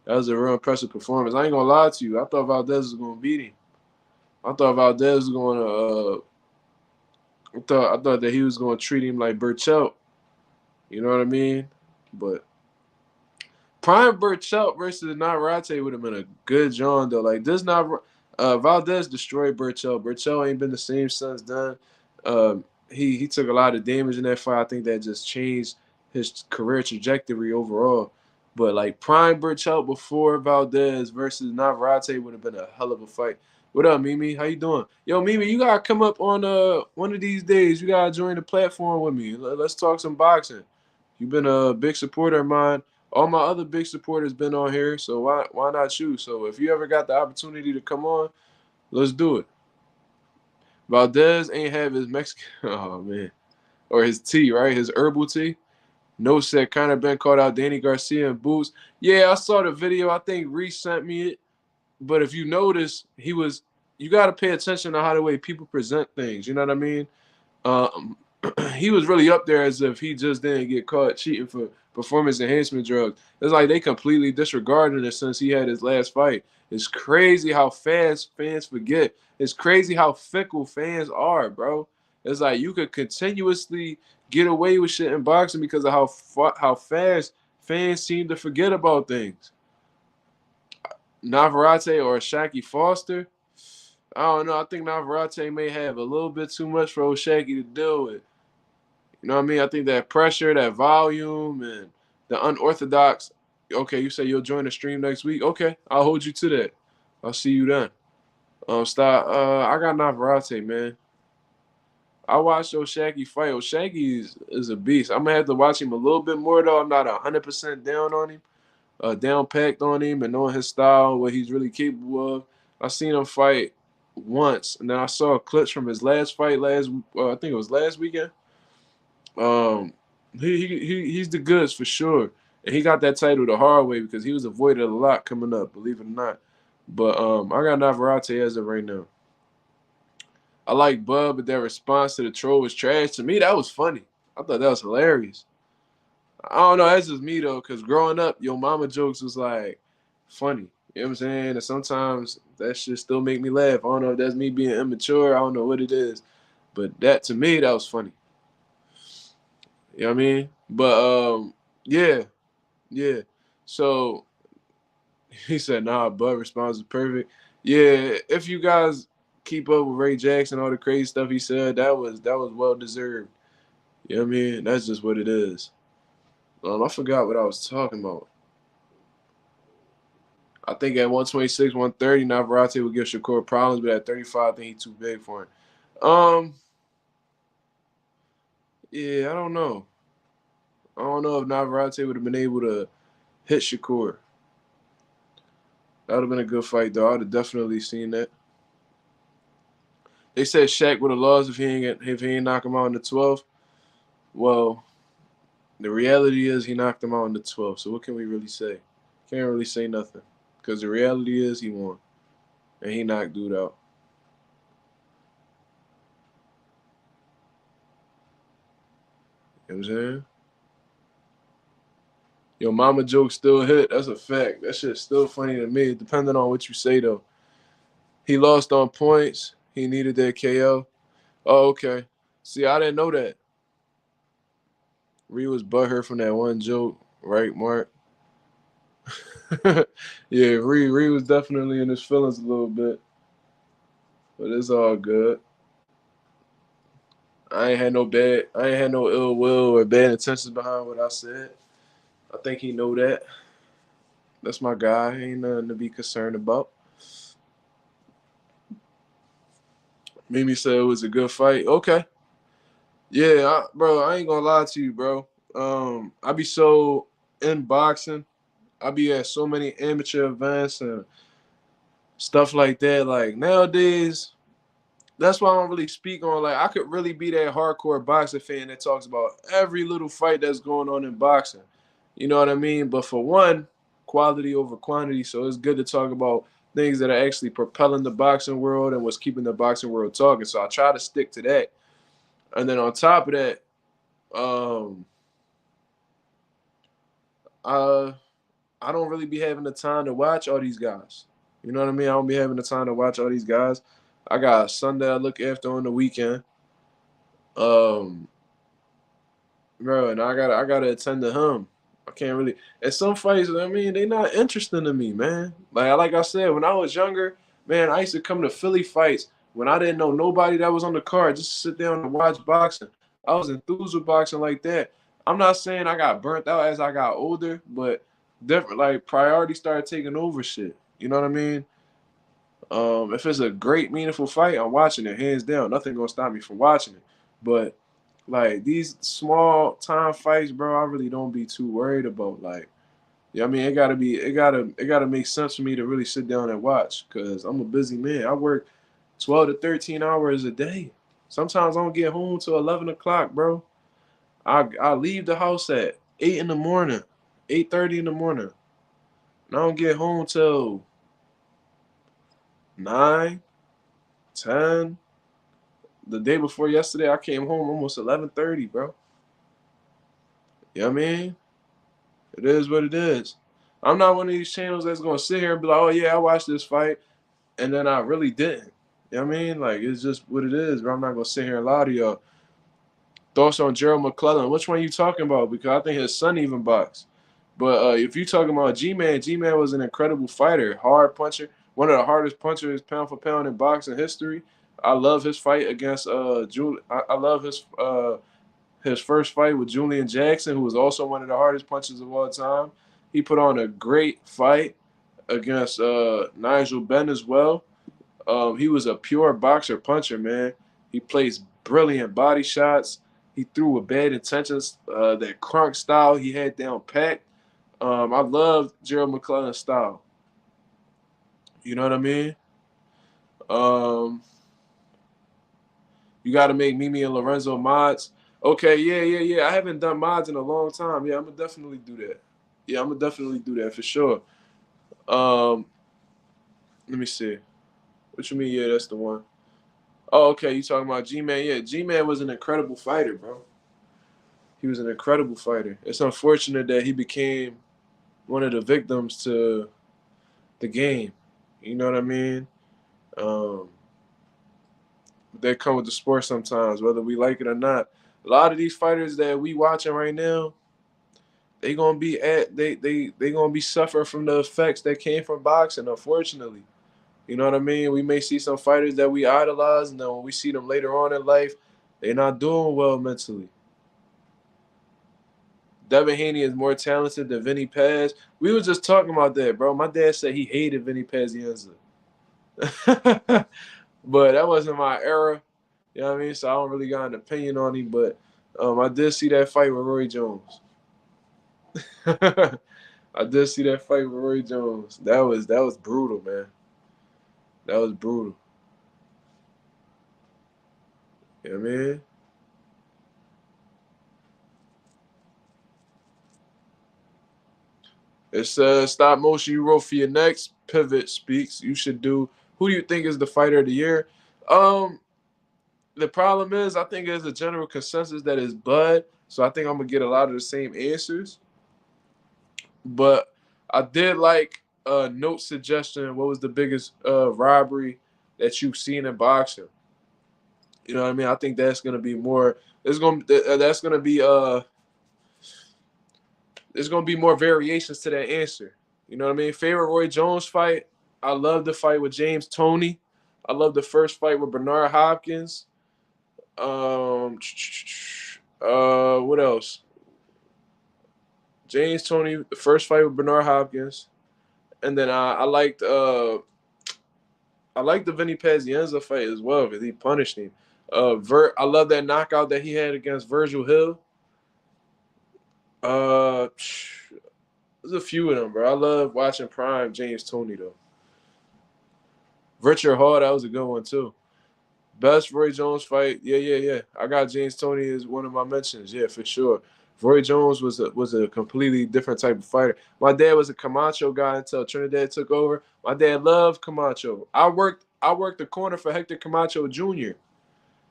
That was a real impressive performance. I ain't gonna lie to you. I thought Valdez was gonna beat him. I thought Valdez was gonna. I thought that he was gonna treat him like Burchelt. You know what I mean? But Prime Burchelt versus Navarrete would have been a good John though. Like this, Valdez destroyed Burchelt. Burchelt ain't been the same since then. He took a lot of damage in that fight. I think that just changed his career trajectory overall. But like Prime Burchelt before Valdez versus Navarrete would have been a hell of a fight. What up, Mimi? How you doing? Yo, Mimi, you gotta come up on one of these days. You gotta join the platform with me. Let's talk some boxing. You've been a big supporter of mine. All my other big supporters been on here, so why not you? So if you ever got the opportunity to come on, let's do it. Valdez ain't have his Mexican, oh man, or his tea, right? His herbal tea. No said kind of been caught out. Danny Garcia and boots. Yeah, I saw the video. I think Reese sent me it. But if you notice, you got to pay attention to how the way people present things. You know what I mean? Um, he was really up there as if he just didn't get caught cheating for performance enhancement drugs. It's like they completely disregarded it since he had his last fight. It's crazy how fast fans forget. It's crazy how fickle fans are, bro. It's like you could continuously get away with shit in boxing because of how fast fans seem to forget about things. Navarrete or Shaki Foster, I don't know. I think Navarrete may have a little bit too much for Oshaki to deal with. You know what I mean? I think that pressure, that volume, and the unorthodox. Okay, you say you'll join the stream next week. Okay, I'll hold you to that. I'll see you then. Stop. I got Navarrete, man. I watched Oshaki fight. Oshaki is a beast. I'm gonna have to watch him a little bit more though. I'm not 100% down on him, down packed on him, and knowing his style, what he's really capable of. I seen him fight once, and then I saw clips from his last fight I think it was last weekend. Um, he's the goods for sure, and he got that title the hard way because he was avoided a lot coming up, believe it or not. But I got Navarrete as of right now. I like Bud, but their response to the troll was trash. To me, that was funny. I thought that was hilarious. I don't know. That's just me though, because growing up, your mama jokes was like funny. You know what I'm saying? And sometimes that shit still make me laugh. I don't know if that's me being immature. I don't know what it is, but that to me that was funny. You know what I mean? But yeah, yeah. So he said, "Nah, Bud response is perfect." Yeah, if you guys keep up with Ray Jackson, all the crazy stuff he said, that was well deserved. You know what I mean? That's just what it is. I forgot what I was talking about. I think at 126, 130, Navarrete would give Shakur problems, but at 35, I think he's too big for him. Yeah, I don't know. I don't know if Navarrete would have been able to hit Shakur. That would have been a good fight, though. I would have definitely seen that. They said Shaq would have lost if he ain't knock him out in the 12th. Well, the reality is he knocked him out in the 12th. So what can we really say? Can't really say nothing. Because the reality is he won. And he knocked dude out. You know what I'm saying? Yo, mama joke still hit. That's a fact. That shit's still funny to me, depending on what you say, though. He lost on points. He needed that KO. Oh, okay. See, I didn't know that. Ree was butthurt from that one joke, right, Mark? Yeah, Ree was definitely in his feelings a little bit. But it's all good. I ain't had no ill will or bad intentions behind what I said. I think he know that. That's my guy. Ain't nothing to be concerned about. Mimi said it was a good fight. Okay. Yeah, bro, I ain't gonna lie to you, bro. I be so in boxing. I be at so many amateur events and stuff like that. Like nowadays, that's why I don't really speak on. Like I could really be that hardcore boxing fan that talks about every little fight that's going on in boxing. You know what I mean? But for one, quality over quantity. So it's good to talk about things that are actually propelling the boxing world and what's keeping the boxing world talking. So I try to stick to that. And then on top of that, um, I I don't really be having the time to watch all these guys. You know what I mean? I don't be having the time to watch all these guys. I got a son that I look after on the weekend. Um, Bro, and I gotta attend to him. I can't really. And some fights, I mean, they not interesting to me, man. Like I said, when I was younger, man, I used to come to Philly fights when I didn't know nobody that was on the card, just sit down and watch boxing. I was enthused with boxing like that. I'm not saying I got burnt out as I got older, but different like priorities started taking over shit. You know what I mean? If it's a great, meaningful fight, I'm watching it hands down. Nothing gonna stop me from watching it. But like these small time fights, bro, I really don't be too worried about. Like, yeah, I mean, it gotta make sense for me to really sit down and watch because I'm a busy man. I work 12 to 13 hours a day. Sometimes I don't get home till 11 o'clock, bro. I leave the house at 8 in the morning, 8:30 in the morning, and I don't get home till 9, 10. The day before yesterday, I came home almost 11:30, bro. You know what I mean? It is what it is. I'm not one of these channels that's gonna sit here and be like, oh yeah, I watched this fight, and then I really didn't. You know what I mean? Like it's just what it is, bro. I'm not gonna sit here and lie to y'all. Thoughts on Gerald McClellan? Which one you talking about? Because I think his son even boxed. But if you talking about G-Man, G-Man was an incredible fighter, hard puncher, one of the hardest punchers pound for pound in boxing history. I love his fight against Julie. I love his first fight with Julian Jackson, who was also one of the hardest punchers of all time. He put on a great fight against Nigel Benn as well. He was a pure boxer puncher, man. He placed brilliant body shots. He threw with bad intentions. That crunk style he had down pat. I loved Gerald McClellan's style. You know what I mean? Um, you got to make Mimi and Lorenzo mods. Okay, yeah. I haven't done mods in a long time. Yeah, I'm gonna definitely do that. Yeah, I'm gonna definitely do that for sure. Um, Let me see. What you mean? Yeah, that's the one. Oh, okay. You talking about G-Man? Yeah, G-Man was an incredible fighter, bro. He was an incredible fighter. It's unfortunate that he became one of the victims to the game. You know what I mean? Um, they come with the sport sometimes, whether we like it or not. A lot of these fighters that we watching right now, they gonna be suffering from the effects that came from boxing, unfortunately. You know what I mean? We may see some fighters that we idolize, and then when we see them later on in life, they're not doing well mentally. Devin Haney is more talented than Vinny Paz. We were just talking about that, bro. My dad said he hated Vinny Pazienza. But that wasn't my era. You know what I mean? So I don't really got an opinion on him. But I did see that fight with Roy Jones. I did see that fight with Roy Jones. That was brutal, man. That was brutal. You know what I mean? It's stop motion you wrote for your next pivot speaks. You should do. Who do you think is the fighter of the year? Um, the problem is I think there's a general consensus that is Bud. So I think I'm gonna get a lot of the same answers. But I did like a note suggestion. What was the biggest robbery that you've seen in boxing? You know what I mean? I think that's gonna be more. That's gonna be there's gonna be more variations to that answer. You know what I mean? Favorite Roy Jones fight. I love the fight with James Toney. I love the first fight with Bernard Hopkins. What else? James Toney, the first fight with Bernard Hopkins, and then I liked the Vinny Pazienza fight as well because he punished him. I love that knockout that he had against Virgil Hill. There's a few of them, bro. I love watching Prime James Toney though. Richard Hall, that was a good one too. Best Roy Jones fight, yeah. I got James Toney as one of my mentions, yeah, for sure. Roy Jones was a completely different type of fighter. My dad was a Camacho guy until Trinidad took over. My dad loved Camacho. I worked the corner for Hector Camacho Jr.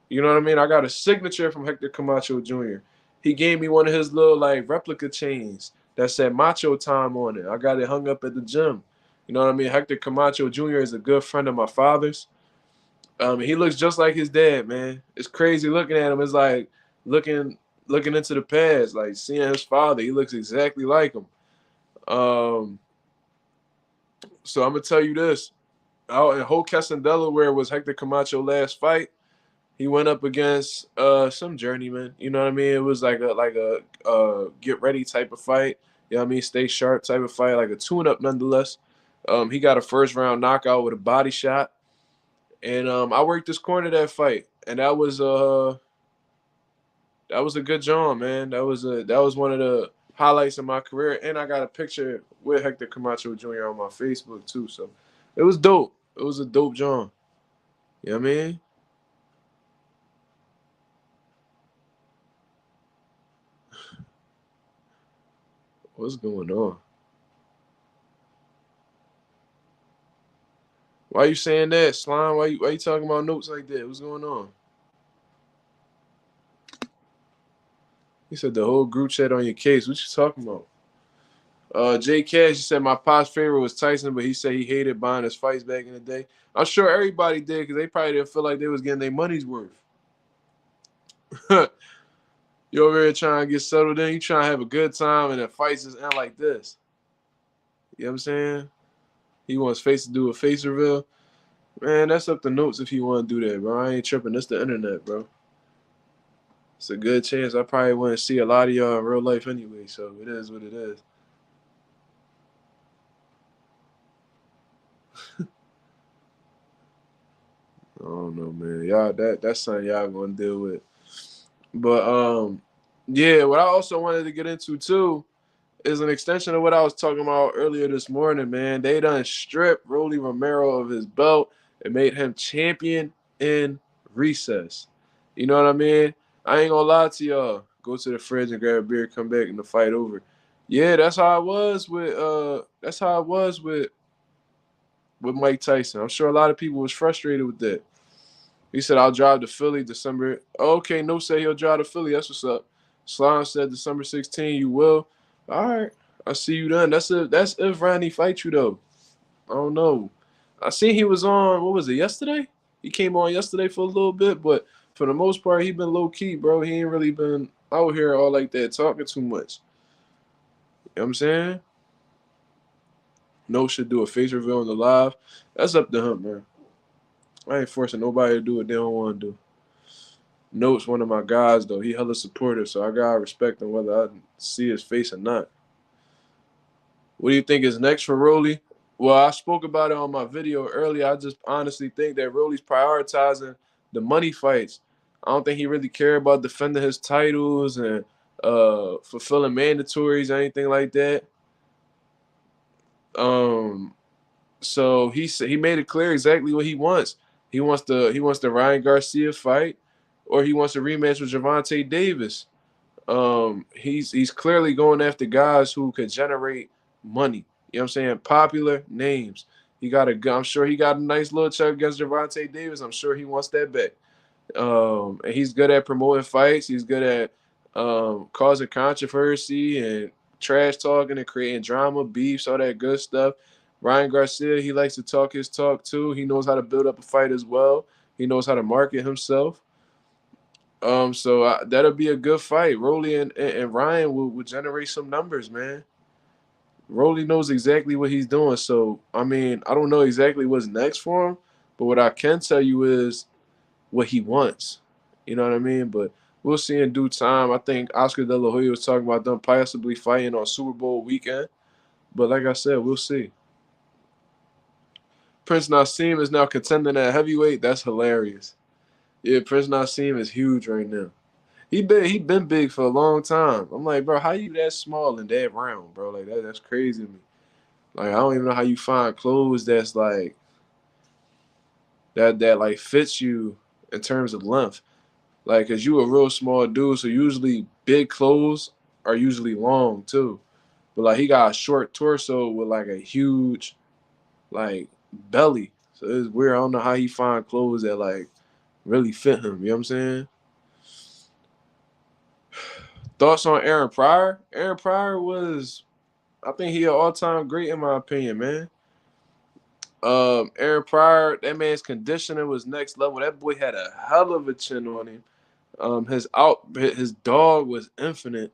You know what I mean? I got a signature from Hector Camacho Jr. He gave me one of his little like replica chains that said Macho Time on it. I got it hung up at the gym. You know what I mean? Hector Camacho Jr. is a good friend of my father's. He looks just like his dad, man. It's crazy looking at him. It's like looking into the past, like seeing his father. He looks exactly like him. So I'm gonna tell you this: out in Hockessin, Delaware, was Hector Camacho last fight. He went up against some journeyman. You know what I mean? It was like a get ready type of fight. You know what I mean? Stay sharp type of fight, like a tune-up nonetheless. He got a first round knockout with a body shot. And I worked this corner that fight, and that was a good job, man. That was one of the highlights of my career, and I got a picture with Hector Camacho Jr. on my Facebook too. So it was dope. It was a dope job. You know what I mean? What's going on? Why you saying that, Slime? Why you talking about notes like that? What's going on? He said the whole group chat on your case. What you talking about? Jay Cash, he said my pop's favorite was Tyson, but he said he hated buying his fights back in the day. I'm sure everybody did because they probably didn't feel like they was getting their money's worth. You over here trying to get settled in, you trying to have a good time, and the fights just end like this. You know what I'm saying? He wants Face to do a face reveal. Man, that's up to Notes if he want to do that, bro. I ain't tripping. That's the internet, bro. It's a good chance I probably wouldn't see a lot of y'all in real life anyway, so it is what it is. I don't know, man. Y'all, that's something y'all gonna deal with. But yeah, what I also wanted to get into too is an extension of what I was talking about earlier this morning, man. They done stripped Rolly Romero of his belt and made him champion in recess. You know what I mean? I ain't gonna lie to y'all. Go to the fridge and grab a beer, come back, and the fight over. Yeah, that's how it was with Mike Tyson. I'm sure a lot of people was frustrated with that. He said, I'll drive to Philly December. Okay, no say he'll drive to Philly. That's what's up. Slime said December 16, you will. All right. I see you then. That's if Randy fight you though. I don't know. I seen he was on, what was it, yesterday? He came on yesterday for a little bit, but for the most part, he been low key, bro. He ain't really been out here all like that talking too much. You know what I'm saying? No should do a face reveal on the live. That's up to him, man. I ain't forcing nobody to do what they don't want to do. Note's one of my guys, though. He hella supportive, so I gotta respect him whether I see his face or not. What do you think is next for Rolly? Well, I spoke about it on my video earlier. I just honestly think that Rolly's prioritizing the money fights. I don't think he really care about defending his titles and fulfilling mandatories or anything like that. So he made it clear exactly what he wants. He wants the Ryan Garcia fight, or he wants a rematch with Gervonta Davis. He's clearly going after guys who could generate money. You know what I'm saying? Popular names. I'm sure he got a nice little check against Gervonta Davis. I'm sure he wants that back. And he's good at promoting fights. He's good at causing controversy and trash talking and creating drama, beefs, all that good stuff. Ryan Garcia, he likes to talk his talk too. He knows how to build up a fight as well. He knows how to market himself. So that'll be a good fight. Rolly and Ryan will generate some numbers, man. Rolly knows exactly what he's doing. So I mean, I don't know exactly what's next for him, but what I can tell you is what he wants. You know what I mean? But we'll see in due time. I think Oscar De La Hoya was talking about them possibly fighting on Super Bowl weekend. But like I said, we'll see. Prince Nassim is now contending at heavyweight. That's hilarious. Yeah, Prince Nassim is huge right now. He been big for a long time. I'm like, bro, how you that small and that round, bro? Like that's crazy to me. Like I don't even know how you find clothes that's like that like fits you in terms of length. Like, cause you a real small dude, so usually big clothes are usually long too. But like he got a short torso with like a huge like belly. So it's weird. I don't know how he find clothes that like really fit him. You know what I'm saying? Thoughts on Aaron Pryor? Aaron Pryor was, I think he an all-time great in my opinion, man. Aaron Pryor, that man's conditioning was next level. That boy had a hell of a chin on him. His dog was infinite.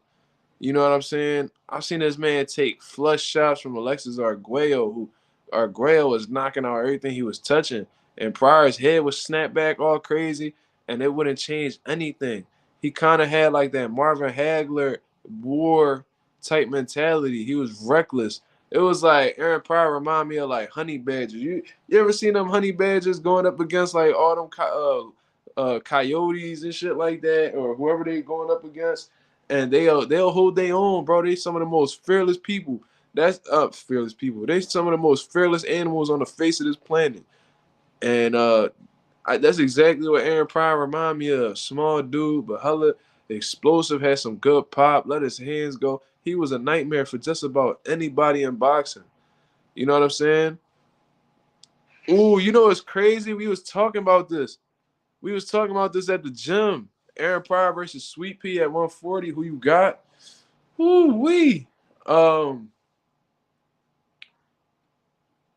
You know what I'm saying? I've seen this man take flush shots from Alexis Arguello, who Arguello was knocking out everything he was touching. And Pryor's head was snapped back all crazy, and it wouldn't change anything. He kind of had like that Marvin Hagler war type mentality. He was reckless. It was like Aaron Pryor remind me of like honey badgers. You ever seen them honey badgers going up against like all them coyotes and shit like that, or whoever they going up against? And they'll hold their own, bro. They some of the most fearless people. That's fearless people. They some of the most fearless animals on the face of this planet. And that's exactly what Aaron Pryor remind me of. Small dude, but hella explosive, had some good pop, let his hands go. He was a nightmare for just about anybody in boxing. You know what I'm saying? Ooh, you know what's crazy? We was talking about this. We was talking about this at the gym. Aaron Pryor versus Sweet Pea at 140. Who you got? Ooh wee.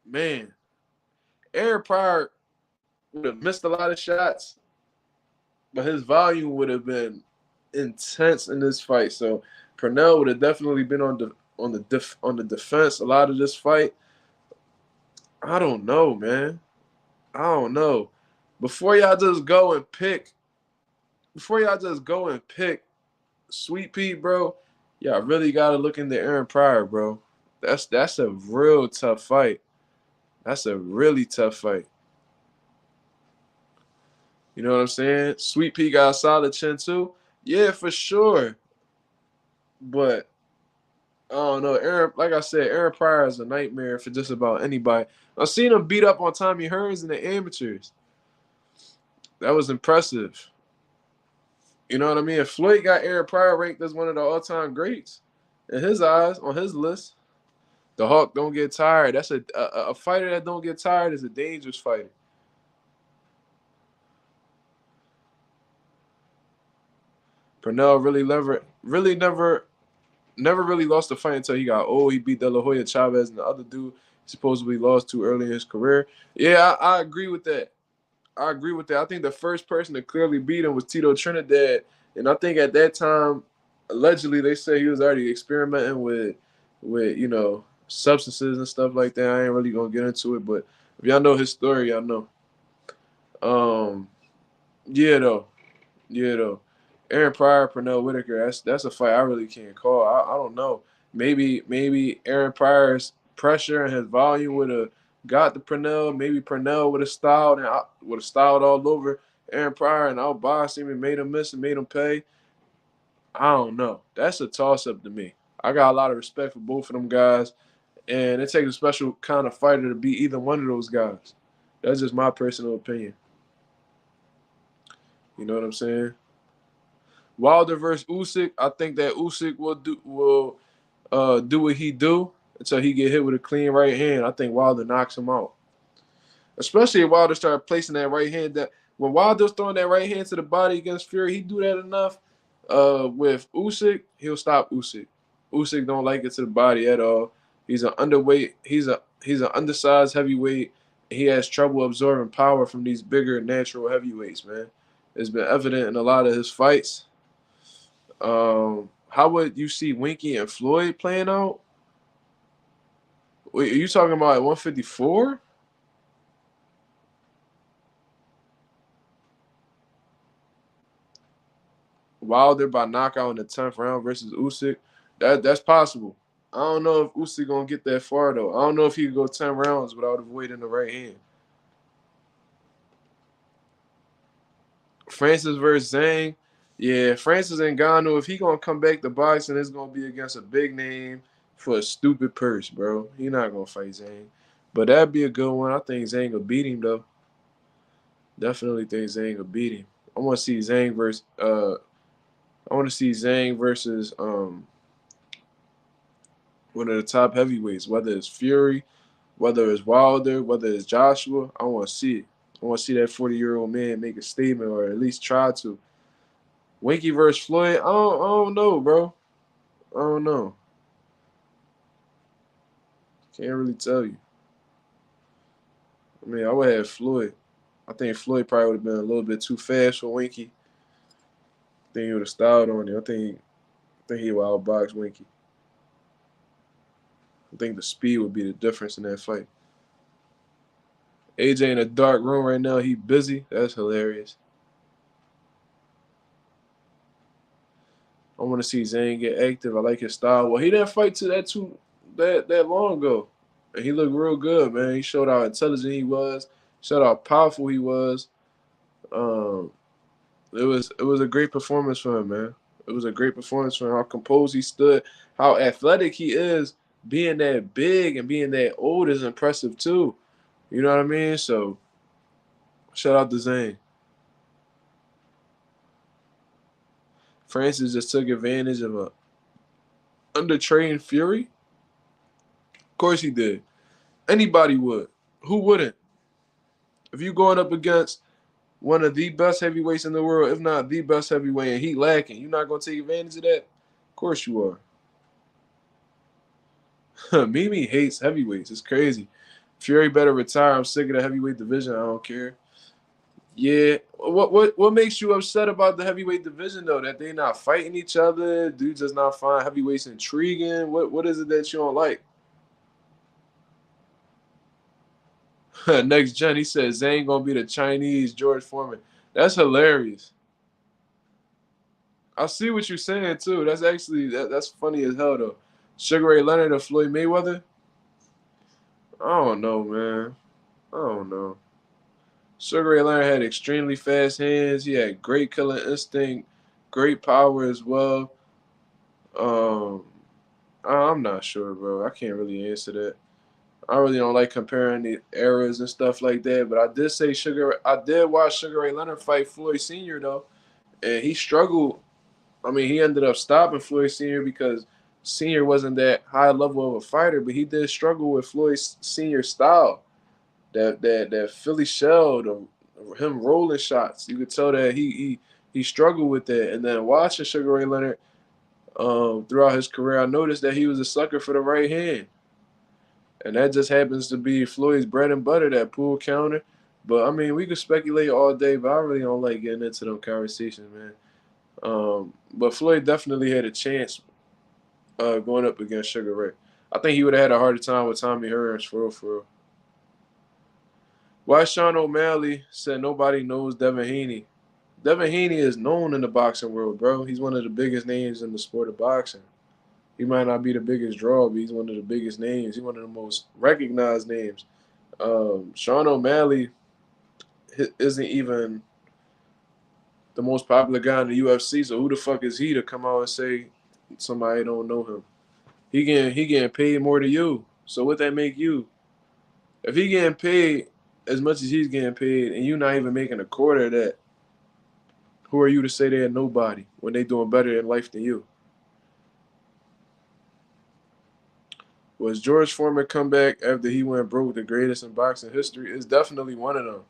Man, Aaron Pryor would have missed a lot of shots, but his volume would have been intense in this fight. So Pernell would have definitely been on the defense a lot of this fight. I don't know, man. I don't know. Before y'all just go and pick Sweet Pea, bro, y'all really gotta look into Aaron Pryor, bro. That's a real tough fight. That's a really tough fight. You know what I'm saying? Sweet Pea got a solid chin too. Yeah, for sure. But I don't know. Like I said, Aaron Pryor is a nightmare for just about anybody. I've seen him beat up on Tommy Hearns in the amateurs. That was impressive. You know what I mean? If Floyd got Aaron Pryor ranked as one of the all-time greats in his eyes, on his list, the Hawk don't get tired. That's a fighter that don't get tired is a dangerous fighter. Pernell never really lost a fight until he got old. He beat De La Hoya, Chavez, and the other dude he supposedly lost to early in his career. Yeah, I agree with that. I think the first person to clearly beat him was Tito Trinidad. And I think at that time, allegedly, they say he was already experimenting with substances and stuff like that. I ain't really going to get into it. But if y'all know his story, y'all know. Yeah, though. Aaron Pryor, Pernell Whitaker, that's a fight I really can't call. I don't know. Maybe Aaron Pryor's pressure and his volume would have got the Pernell. Maybe Pernell would have styled all over Aaron Pryor and outboxed him and made him miss and made him pay. I don't know. That's a toss-up to me. I got a lot of respect for both of them guys, and it takes a special kind of fighter to beat either one of those guys. That's just my personal opinion. You know what I'm saying? Wilder versus Usyk, I think that Usyk will do what he do until he get hit with a clean right hand. I think Wilder knocks him out. Especially if Wilder started placing that right hand. That when Wilder's throwing that right hand to the body against Fury, he do that enough. With Usyk, he'll stop Usyk. Usyk don't like it to the body at all. He's an underweight. He's an undersized heavyweight. He has trouble absorbing power from these bigger natural heavyweights, man. It's been evident in a lot of his fights. How would you see Winky and Floyd playing out? Wait, are you talking about at 154? Wilder by knockout in the 10th round versus Usyk? That's possible. I don't know if Usyk gonna get that far though. I don't know if he could go 10 rounds without avoiding the right hand. Francis versus Zhang. Yeah, Francis Ngannou, if he gonna come back to boxing, it's gonna be against a big name for a stupid purse, bro. He not gonna fight Zhang. But that'd be a good one. I think Zhang will beat him though. Definitely think Zhang will beat him. I want to see Zhang versus one of the top heavyweights, whether it's Fury, whether it's Wilder, whether it's Joshua. I want to see it. I want to see that 40-year-old man make a statement or at least try to. Winky versus Floyd, I don't know, bro. I don't know. Can't really tell you. I mean, I would have Floyd. I think Floyd probably would have been a little bit too fast for Winky. I think he would have styled on him. I think he would outbox Winky. I think the speed would be the difference in that fight. AJ in a dark room right now. He busy. That's hilarious. I want to see Zane get active. I like his style. Well, he didn't fight that long ago, and he looked real good, man. He showed how intelligent he was. Showed how powerful he was. It was a great performance for him, man. It was a great performance for him. How composed he stood, how athletic he is. Being that big and being that old is impressive too. You know what I mean? So, shout out to Zane. Francis just took advantage of a undertrained Fury. Of course he did. Anybody would. Who wouldn't? If you're going up against one of the best heavyweights in the world, if not the best heavyweight, and he lacking, you're not going to take advantage of that? Of course you are. Mimi hates heavyweights. It's crazy. Fury better retire. I'm sick of the heavyweight division. I don't care. Yeah. What makes you upset about the heavyweight division, though? That they not fighting each other? Dudes does not find heavyweights intriguing? What is it that you don't like? Next gen, he said Zane gonna be the Chinese George Foreman. That's hilarious. I see what you're saying too. That's actually that's funny as hell though. Sugar Ray Leonard or Floyd Mayweather? I don't know, man. I don't know. Sugar Ray Leonard had extremely fast hands. He had great killing instinct, great power as well. I'm not sure, bro. I can't really answer that. I really don't like comparing the eras and stuff like that. But I did watch Sugar Ray Leonard fight Floyd Sr. though, and he struggled. I mean, he ended up stopping Floyd Sr. because Sr. wasn't that high level of a fighter, but he did struggle with Floyd Sr. style. That Philly shell, him rolling shots. You could tell that he struggled with that. And then watching Sugar Ray Leonard throughout his career, I noticed that he was a sucker for the right hand. And that just happens to be Floyd's bread and butter, that pull counter. But, I mean, we could speculate all day, but I really don't like getting into them conversations, man. But Floyd definitely had a chance going up against Sugar Ray. I think he would have had a harder time with Tommy Hearns, for real. Why Sean O'Malley said nobody knows Devin Haney. Devin Haney is known in the boxing world, bro. He's one of the biggest names in the sport of boxing. He might not be the biggest draw, but he's one of the biggest names. He's one of the most recognized names. Sean O'Malley isn't even the most popular guy in the UFC. So who the fuck is he to come out and say somebody don't know him? He getting paid more than you. So what that make you? If he getting paid as much as he's getting paid, and you not even making a quarter of that, who are you to say they're nobody when they doing better in life than you? Was George Foreman comeback after he went broke the greatest in boxing history? It's definitely one of them.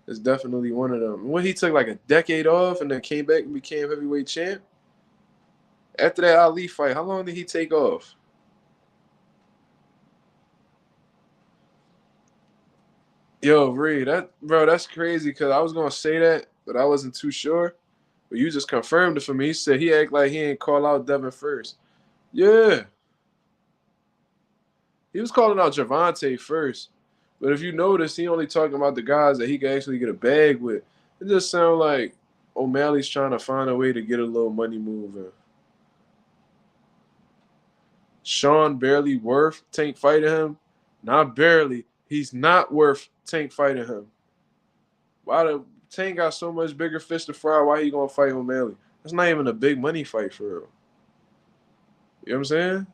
It's definitely one of them. When he took like a decade off and then came back and became heavyweight champ, after that Ali fight, how long did he take off? Yo, Reed, that's crazy because I was gonna say that, but I wasn't too sure. But you just confirmed it for me. He said he act like he ain't call out Devin first. Yeah, he was calling out Javante first. But if you notice, he only talking about the guys that he can actually get a bag with. It just sounds like O'Malley's trying to find a way to get a little money moving. Sean barely worth Tank fighting him? Not barely. He's not worth Tank fighting him. Why the Tank got so much bigger fish to fry? Why he gonna fight O'Malley? That's not even a big money fight for real. You know what I'm saying?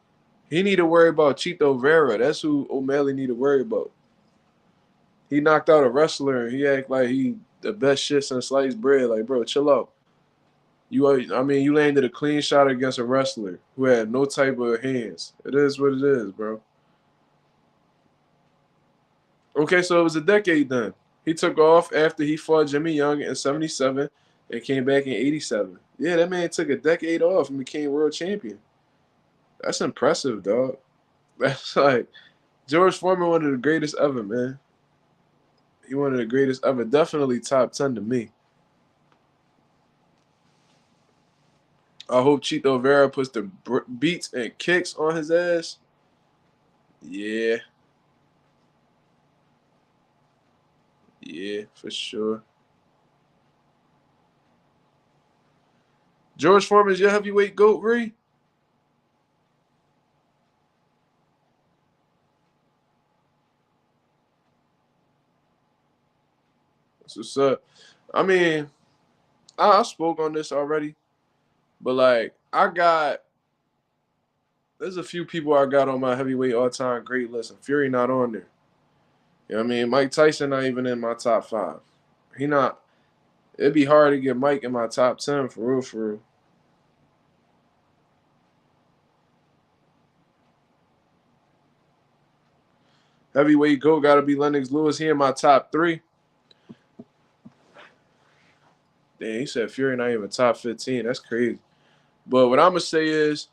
He need to worry about Chito Vera. That's who O'Malley need to worry about. He knocked out a wrestler and he act like he the best shit since sliced bread. Like, bro, chill out. You landed a clean shot against a wrestler who had no type of hands. It is what it is, bro. Okay, so it was a decade then. He took off after he fought Jimmy Young in 77 and came back in 87. Yeah, that man took a decade off and became world champion. That's impressive, dog. That's like George Foreman, one of the greatest ever, man. He one of the greatest ever. Definitely top 10 to me. I hope Chito Vera puts the beats and kicks on his ass. Yeah. Yeah, for sure. George Foreman's your heavyweight GOAT, Ree? That's what's up. I mean, I spoke on this already, but like there's a few people I got on my heavyweight all-time great list, and Fury not on there. You know what I mean? Mike Tyson not even in my top 5. He not. It'd be hard to get Mike in my top 10 for real, for real. Heavyweight GOAT got to be Lennox Lewis. He in my top 3. Damn, he said Fury not even top 15. That's crazy. But what I'm going to say is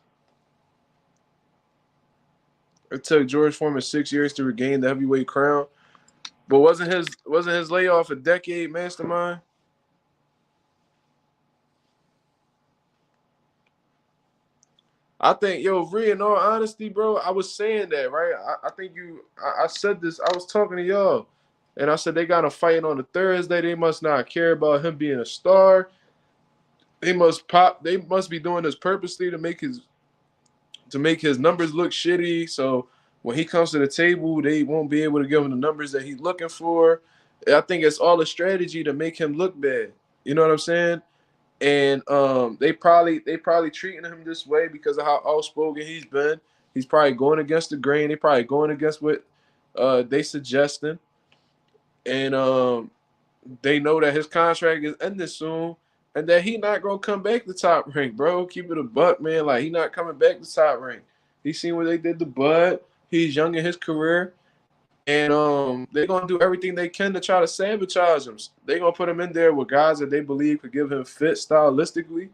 it took George Foreman 6 years to regain the heavyweight crown. But wasn't his layoff a decade, mastermind? I think, yo, Ree, in all honesty, bro, I was saying that, right? I think I said this. I was talking to y'all, and I said they got a fight on a Thursday. They must not care about him being a star. They must be doing this purposely to make his numbers look shitty. So when he comes to the table, they won't be able to give him the numbers that he's looking for. I think it's all a strategy to make him look bad. You know what I'm saying? And they probably treating him this way because of how outspoken he's been. He's probably going against the grain. They probably going against what they suggesting. And they know that his contract is ending soon and that he not gonna come back to top rank, bro. Keep it a buck, man. Like, he not coming back to top rank. He seen what they did to Bud. He's young in his career. And they're gonna do everything they can to try to sabotage him. They're gonna put him in there with guys that they believe could give him fit stylistically.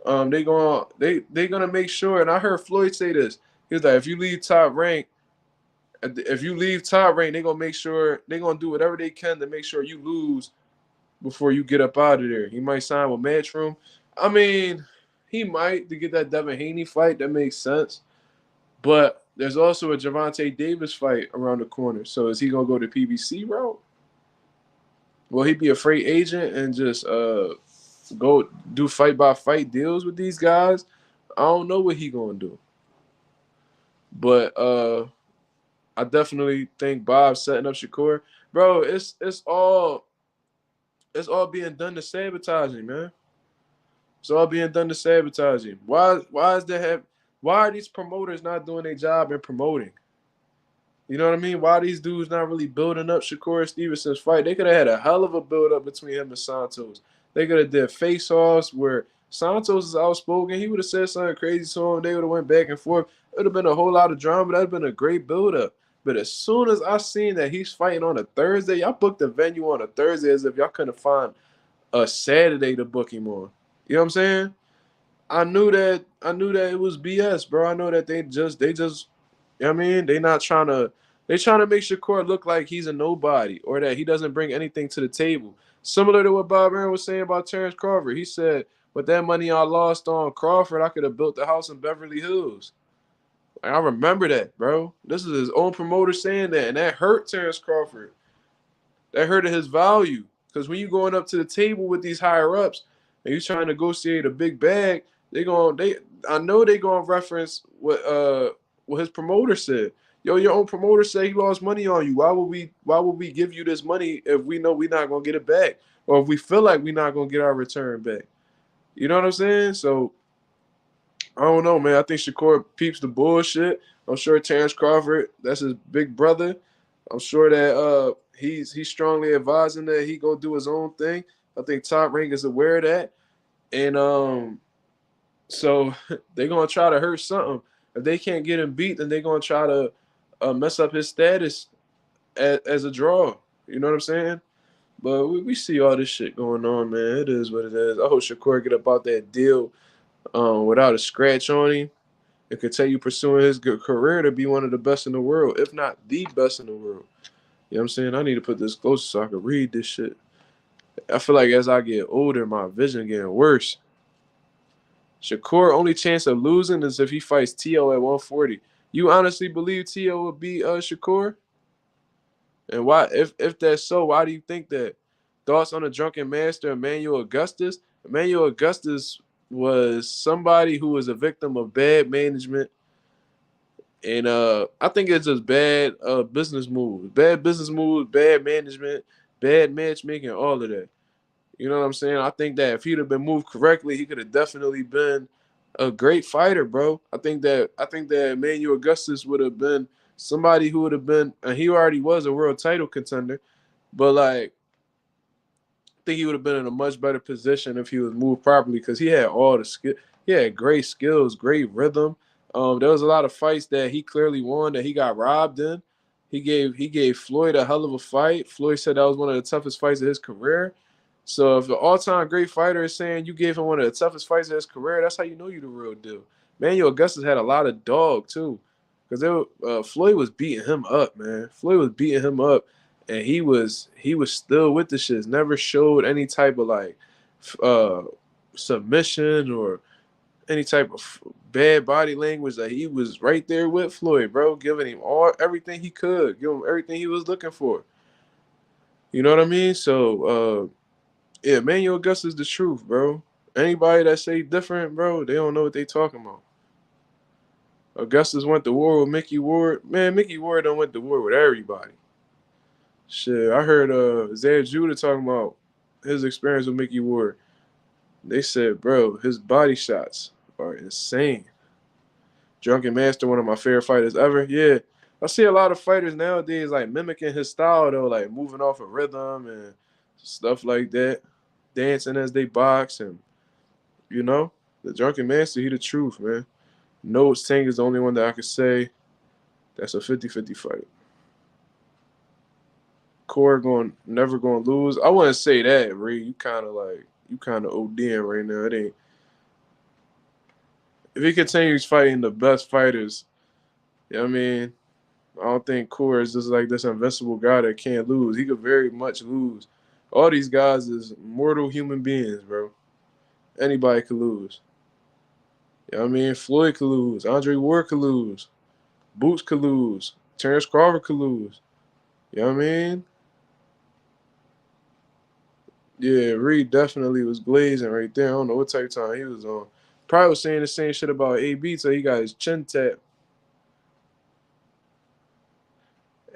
They gonna make sure. And I heard Floyd say this. He was like, if you leave top rank, they're gonna make sure they're gonna do whatever they can to make sure you lose before you get up out of there. He might sign with Matchroom. I mean, he might to get that Devin Haney fight. That makes sense. But there's also a Gervonta Davis fight around the corner. So is he gonna go the PBC route? Will he be a free agent and just go do fight by fight deals with these guys? I don't know what he gonna do. But I definitely think Bob's setting up Shakur. Bro, it's all it's all being done to sabotage him, man. It's all being done to sabotage him. Why are these promoters not doing their job in promoting? You know what I mean? Why these dudes not really building up Shakur Stevenson's fight? They could have had a hell of a build up between him and Santos. They could have did face-offs where Santos is outspoken. He would have said something crazy to him. They would have went back and forth. It would have been a whole lot of drama. That would have been a great build-up. But as soon as I seen that he's fighting on a Thursday, y'all booked the venue on a Thursday as if y'all couldn't find a Saturday to book him on. You know what I'm saying? I knew that it was BS, bro. I know that they just you know what I mean? They trying to make Shakur look like he's a nobody or that he doesn't bring anything to the table. Similar to what Bob Aaron was saying about Terence Crawford. He said, with that money I lost on Crawford, I could have built the house in Beverly Hills. Like, I remember that, bro. This is his own promoter saying that, and that hurt Terence Crawford. That hurted his value. Because when you going up to the table with these higher ups and you trying to negotiate a big bag, I know they gonna reference what his promoter said. Yo, your own promoter said he lost money on you. Why would we give you this money if we know we're not gonna get it back? Or if we feel like we're not gonna get our return back? You know what I'm saying? So I don't know, man. I think Shakur peeps the bullshit. I'm sure Terence Crawford, that's his big brother. I'm sure that he's strongly advising that he go do his own thing. I think Top Rank is aware of that. And so they're gonna try to hurt something. If they can't get him beat, then they're gonna try to mess up his status as a draw. You know what I'm saying? But we see all this shit going on, man. It is what it is. I hope Shakur get up out that deal without a scratch on him and continue pursuing his good career to be one of the best in the world, if not the best in the world. You know what I'm saying? I need to put this closer so I can read this shit. I feel like as I get older, my vision getting worse. Shakur, only chance of losing is if he fights T.O. at 140. You honestly believe T.O. will beat Shakur? And why, if that's so, why do you think that? Thoughts on the drunken master, Emmanuel Augustus? Emmanuel Augustus was somebody who was a victim of bad management. And I think it's just bad business moves. Bad business moves, bad management, bad matchmaking, all of that. You know what I'm saying? I think that if he'd have been moved correctly, he could have definitely been a great fighter, bro. I think that Emmanuel Augustus would have been somebody who would have been, and he already was a world title contender, but like I think he would have been in a much better position if he was moved properly because he had all the skill. He had great skills, great rhythm. There was a lot of fights that he clearly won that he got robbed in. He gave Floyd a hell of a fight. Floyd said that was one of the toughest fights of his career. So if the all-time great fighter is saying you gave him one of the toughest fights of his career, that's how you know you the real deal. Manuel Augustus had a lot of dog too, because Floyd was beating him up, man. Floyd was beating him up, and he was still with the shits. Never showed any type of like submission or any type of bad body language. That he was right there with Floyd, bro, giving him everything he could, give him everything he was looking for. You know what I mean? So. Yeah, Manuel Augustus is the truth, bro. Anybody that say different, bro, they don't know what they talking about. Augustus went to war with Mickey Ward. Man, Mickey Ward done went to war with everybody. Shit, I heard Zed Judah talking about his experience with Mickey Ward. They said, bro, his body shots are insane. Drunken Master, one of my favorite fighters ever. Yeah, I see a lot of fighters nowadays like mimicking his style though, like moving off of rhythm and stuff like that, dancing as they box, and you know, the Drunken Master, he the truth, man. No Tank is the only one that I could say that's a 50-50 fight. Core never gonna lose. I wouldn't say that, Ray. You kind of ODing right now. It ain't. If he continues fighting the best fighters, you know what I mean? I don't think Core is just like this invincible guy that can't lose. He could very much lose. All these guys is mortal human beings, bro. Anybody could lose. You know what I mean? Floyd could lose. Andre Ward could lose. Boots could lose. Terence Crawford could lose. You know what I mean? Yeah, Reed definitely was glazing right there. I don't know what type of time he was on. Probably was saying the same shit about AB till he got his chin tapped.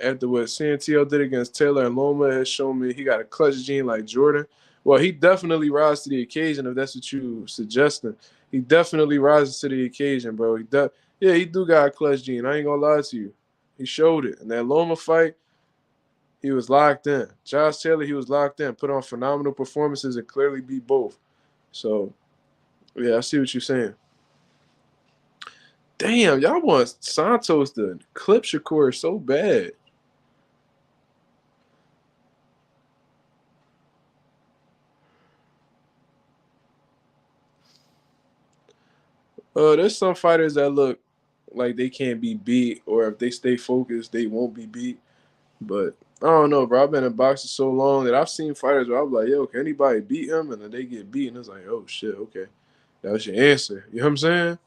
After what CNTL did against Taylor and Loma has shown me he got a clutch gene like Jordan. Well, he definitely rises to the occasion if that's what you suggesting. He definitely rises to the occasion, bro. Yeah, he do got a clutch gene. I ain't gonna lie to you. He showed it. In that Loma fight, he was locked in. Josh Taylor, he was locked in, put on phenomenal performances and clearly beat both. So, yeah, I see what you're saying. Damn, y'all want Santos to clip Shakur so bad. There's some fighters that look like they can't be beat, or if they stay focused, they won't be beat. But I don't know, bro. I've been in boxing so long that I've seen fighters where I'm like, yo, can anybody beat him? And then they get beaten. It's like, oh shit, okay. That was your answer. You know what I'm saying?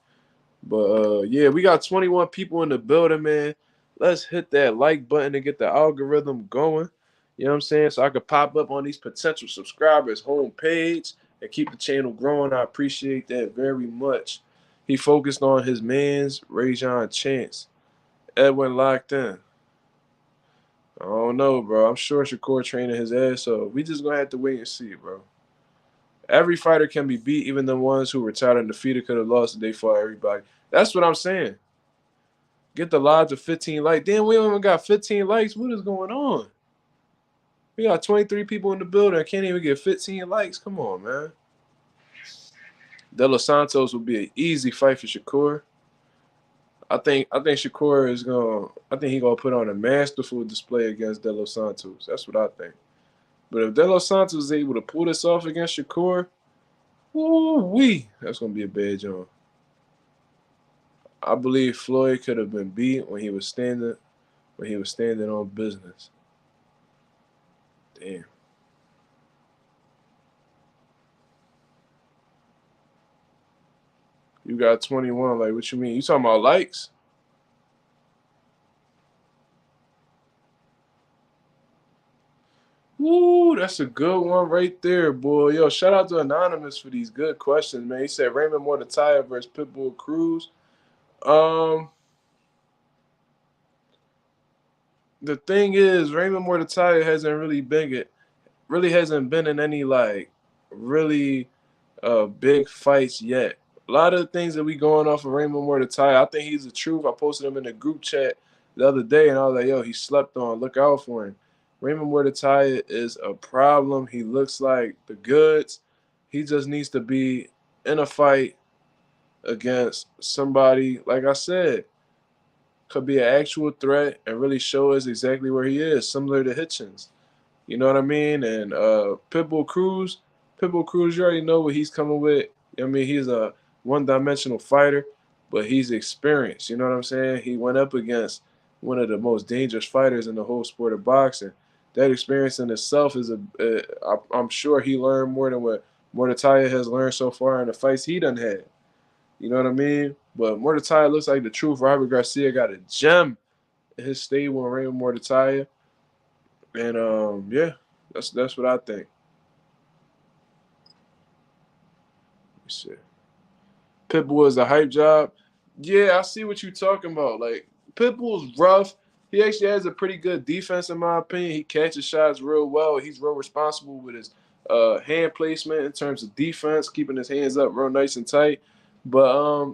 But yeah, we got 21 people in the building, man. Let's hit that like button to get the algorithm going. You know what I'm saying? So I could pop up on these potential subscribers' homepage and keep the channel growing. I appreciate that very much. He focused on his man's Rajon Chance. Edwin locked in. I don't know, bro. I'm sure Shakur training his ass, so we just gonna have to wait and see, bro. Every fighter can be beat, even the ones who retired and defeated could have lost if they fought everybody. That's what I'm saying. Get the live to 15 likes. Damn, we only got 15 likes. What is going on? We got 23 people in the building. I can't even get 15 likes. Come on, man. De Los Santos will be an easy fight for Shakur. I think Shakur is gonna. I think he's gonna put on a masterful display against De Los Santos. That's what I think. But if De Los Santos is able to pull this off against Shakur, woo-wee, that's gonna be a bad job. I believe Floyd could have been beat when he was standing on business. Damn. You got 21. Like, what you mean? You talking about likes? Woo, that's a good one right there, boy. Yo, shout out to Anonymous for these good questions, man. He said Raymond Mortataya versus Pitbull Cruz. The thing is, Raymond Mortataya hasn't been in any like really big fights yet. A lot of the things that we going off of Raymond Mortataya, I think he's the truth. I posted him in the group chat the other day, and I was like, yo, he slept on. Look out for him. Raymond Mortataya is a problem. He looks like the goods. He just needs to be in a fight against somebody, like I said, could be an actual threat and really show us exactly where he is, similar to Hitchens. You know what I mean? And Pitbull Cruz, you already know what he's coming with. I mean, he's a one-dimensional fighter, but he's experienced. You know what I'm saying? He went up against one of the most dangerous fighters in the whole sport of boxing. That experience in itself is I'm sure he learned more than what Mortataya has learned so far in the fights he done had. You know what I mean? But Mortataya looks like the truth. Robert Garcia got a gem in his stable in Raymond Mortataya. And yeah, that's what I think. Let me see. Pitbull is a hype job. Yeah, I see what you're talking about. Like Pitbull's rough. He actually has a pretty good defense in my opinion. He catches shots real well. He's real responsible with his hand placement in terms of defense, keeping his hands up real nice and tight. But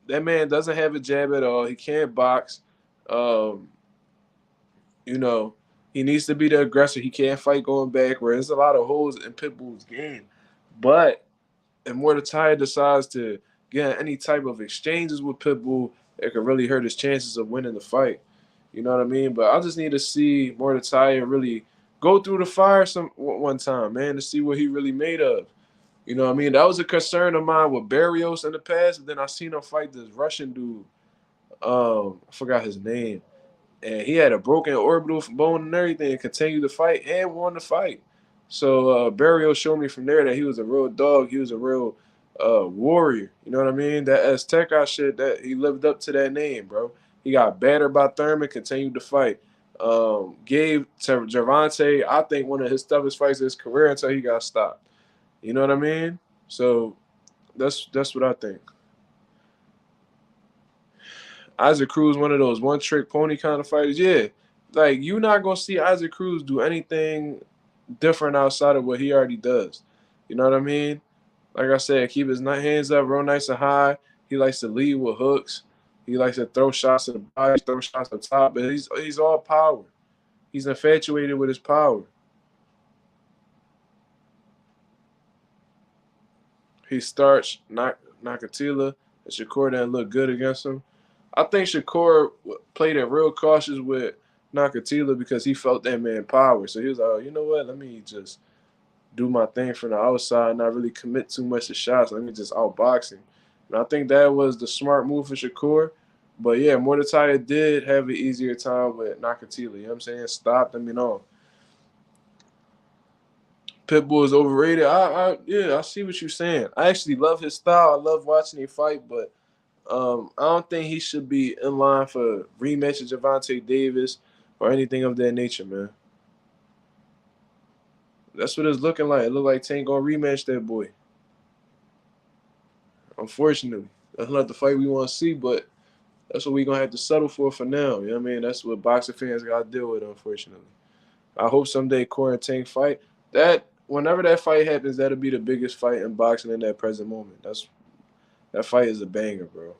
that man doesn't have a jab at all. He can't box. Um, you know, he needs to be the aggressor. He can't fight going backward. There's a lot of holes in Pitbull's game. But if Mordecai decides to get any type of exchanges with Pitbull, it could really hurt his chances of winning the fight. You know what I mean? But I just need to see Mordecai really go through the fire one time, man, to see what he really made of. You know what I mean? That was a concern of mine with Barrios in the past. And then I seen him fight this Russian dude. I forgot his name. And he had a broken orbital bone and everything and continued to fight and won the fight. So Barrios showed me from there that he was a real dog. He was a real warrior. You know what I mean? That Azteca shit, that he lived up to that name, bro. He got battered by Thurman, continued to fight. Gave Gervonta, I think, one of his toughest fights of his career until he got stopped. You know what I mean? So that's what I think. Isaac Cruz, one of those one-trick pony kind of fighters. Yeah, like you're not gonna see Isaac Cruz do anything different outside of what he already does. You know what I mean? Like I said, keep his hands up real nice and high. He likes to lead with hooks. He likes to throw shots to the body, throw shots up top, but he's all power. He's infatuated with his power. He starts Nakatila, and Shakur didn't look good against him. I think Shakur played it real cautious with Nakatila because he felt that man power. So he was like, oh, you know what? Let me just do my thing from the outside, not really commit too much to shots. Let me just outbox him. And I think that was the smart move for Shakur. But yeah, Mordecai did have an easier time with Nakatila. You know what I'm saying? Stopped him and all. Pitbull is overrated. I see what you're saying. I actually love his style. I love watching him fight, but I don't think he should be in line for rematch of Gervonta Davis or anything of that nature, man. That's what it's looking like. It look like Tank gonna rematch that boy. Unfortunately, that's not the fight we want to see, but that's what we gonna have to settle for now. You know what I mean? That's what boxing fans gotta deal with, unfortunately. I hope someday Corey and Tank fight. Whenever that fight happens, that'll be the biggest fight in boxing in that present moment. That fight is a banger, bro.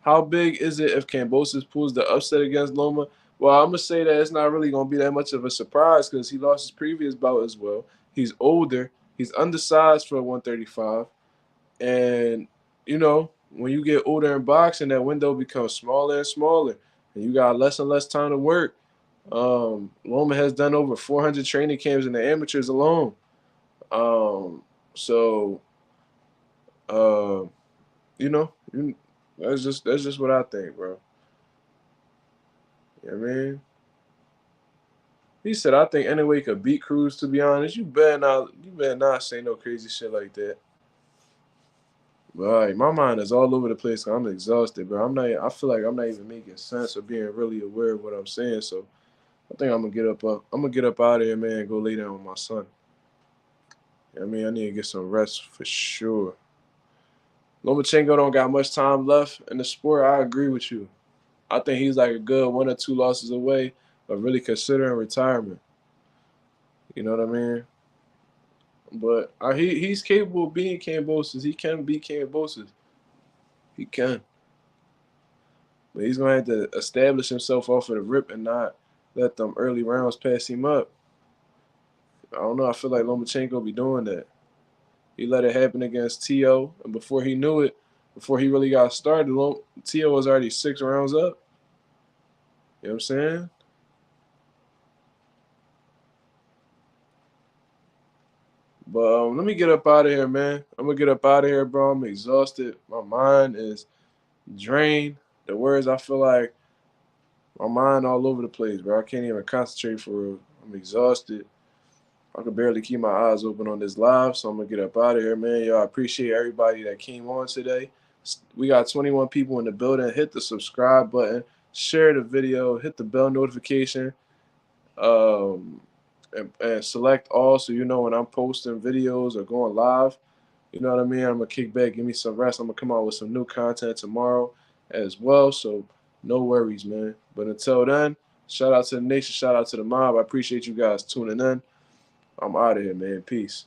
How big is it if Kambosos pulls the upset against Loma? Well, I'm gonna say that it's not really gonna be that much of a surprise because he lost his previous bout as well. He's older. He's undersized for 135, and you know when you get older in boxing, that window becomes smaller and smaller, and you got less and less time to work. Loma has done over 400 training camps in the amateurs alone. So you know, that's just what I think, bro. You know what I mean? He said, I think anyway could beat Cruz, to be honest. You better not say no crazy shit like that. But like, my mind is all over the place. I'm exhausted, bro. I feel like I'm not even making sense or being really aware of what I'm saying. So I think I'm gonna get up out of here, man, and go lay down with my son. You know what I mean? I need to get some rest for sure. Lomachenko don't got much time left in the sport. I agree with you. I think he's like a good 1 or 2 losses away of really considering retirement. You know what I mean? But he's capable of beating Kambosos. He can beat Kambosos. He can. But he's going to have to establish himself off of the rip and not let them early rounds pass him up. I don't know. I feel like Lomachenko be doing that. He let it happen against T.O. And before he knew it, before he really got started, T.O. was already 6 rounds up. You know what I'm saying? But let me get up out of here, man. I'm going to get up out of here, bro. I'm exhausted. My mind is drained. The words, I feel like my mind all over the place, bro. I can't even concentrate for real. I'm exhausted. I can barely keep my eyes open on this live, so I'm going to get up out of here, man. Y'all, I appreciate everybody that came on today. We got 21 people in the building. Hit the subscribe button. Share the video. Hit the bell notification. And select all so you know when I'm posting videos or going live. You know what I mean? I'm going to kick back, give me some rest. I'm going to come out with some new content tomorrow as well, so no worries, man. But until then, shout out to the nation, shout out to the mob. I appreciate you guys tuning in. I'm out of here, man. Peace.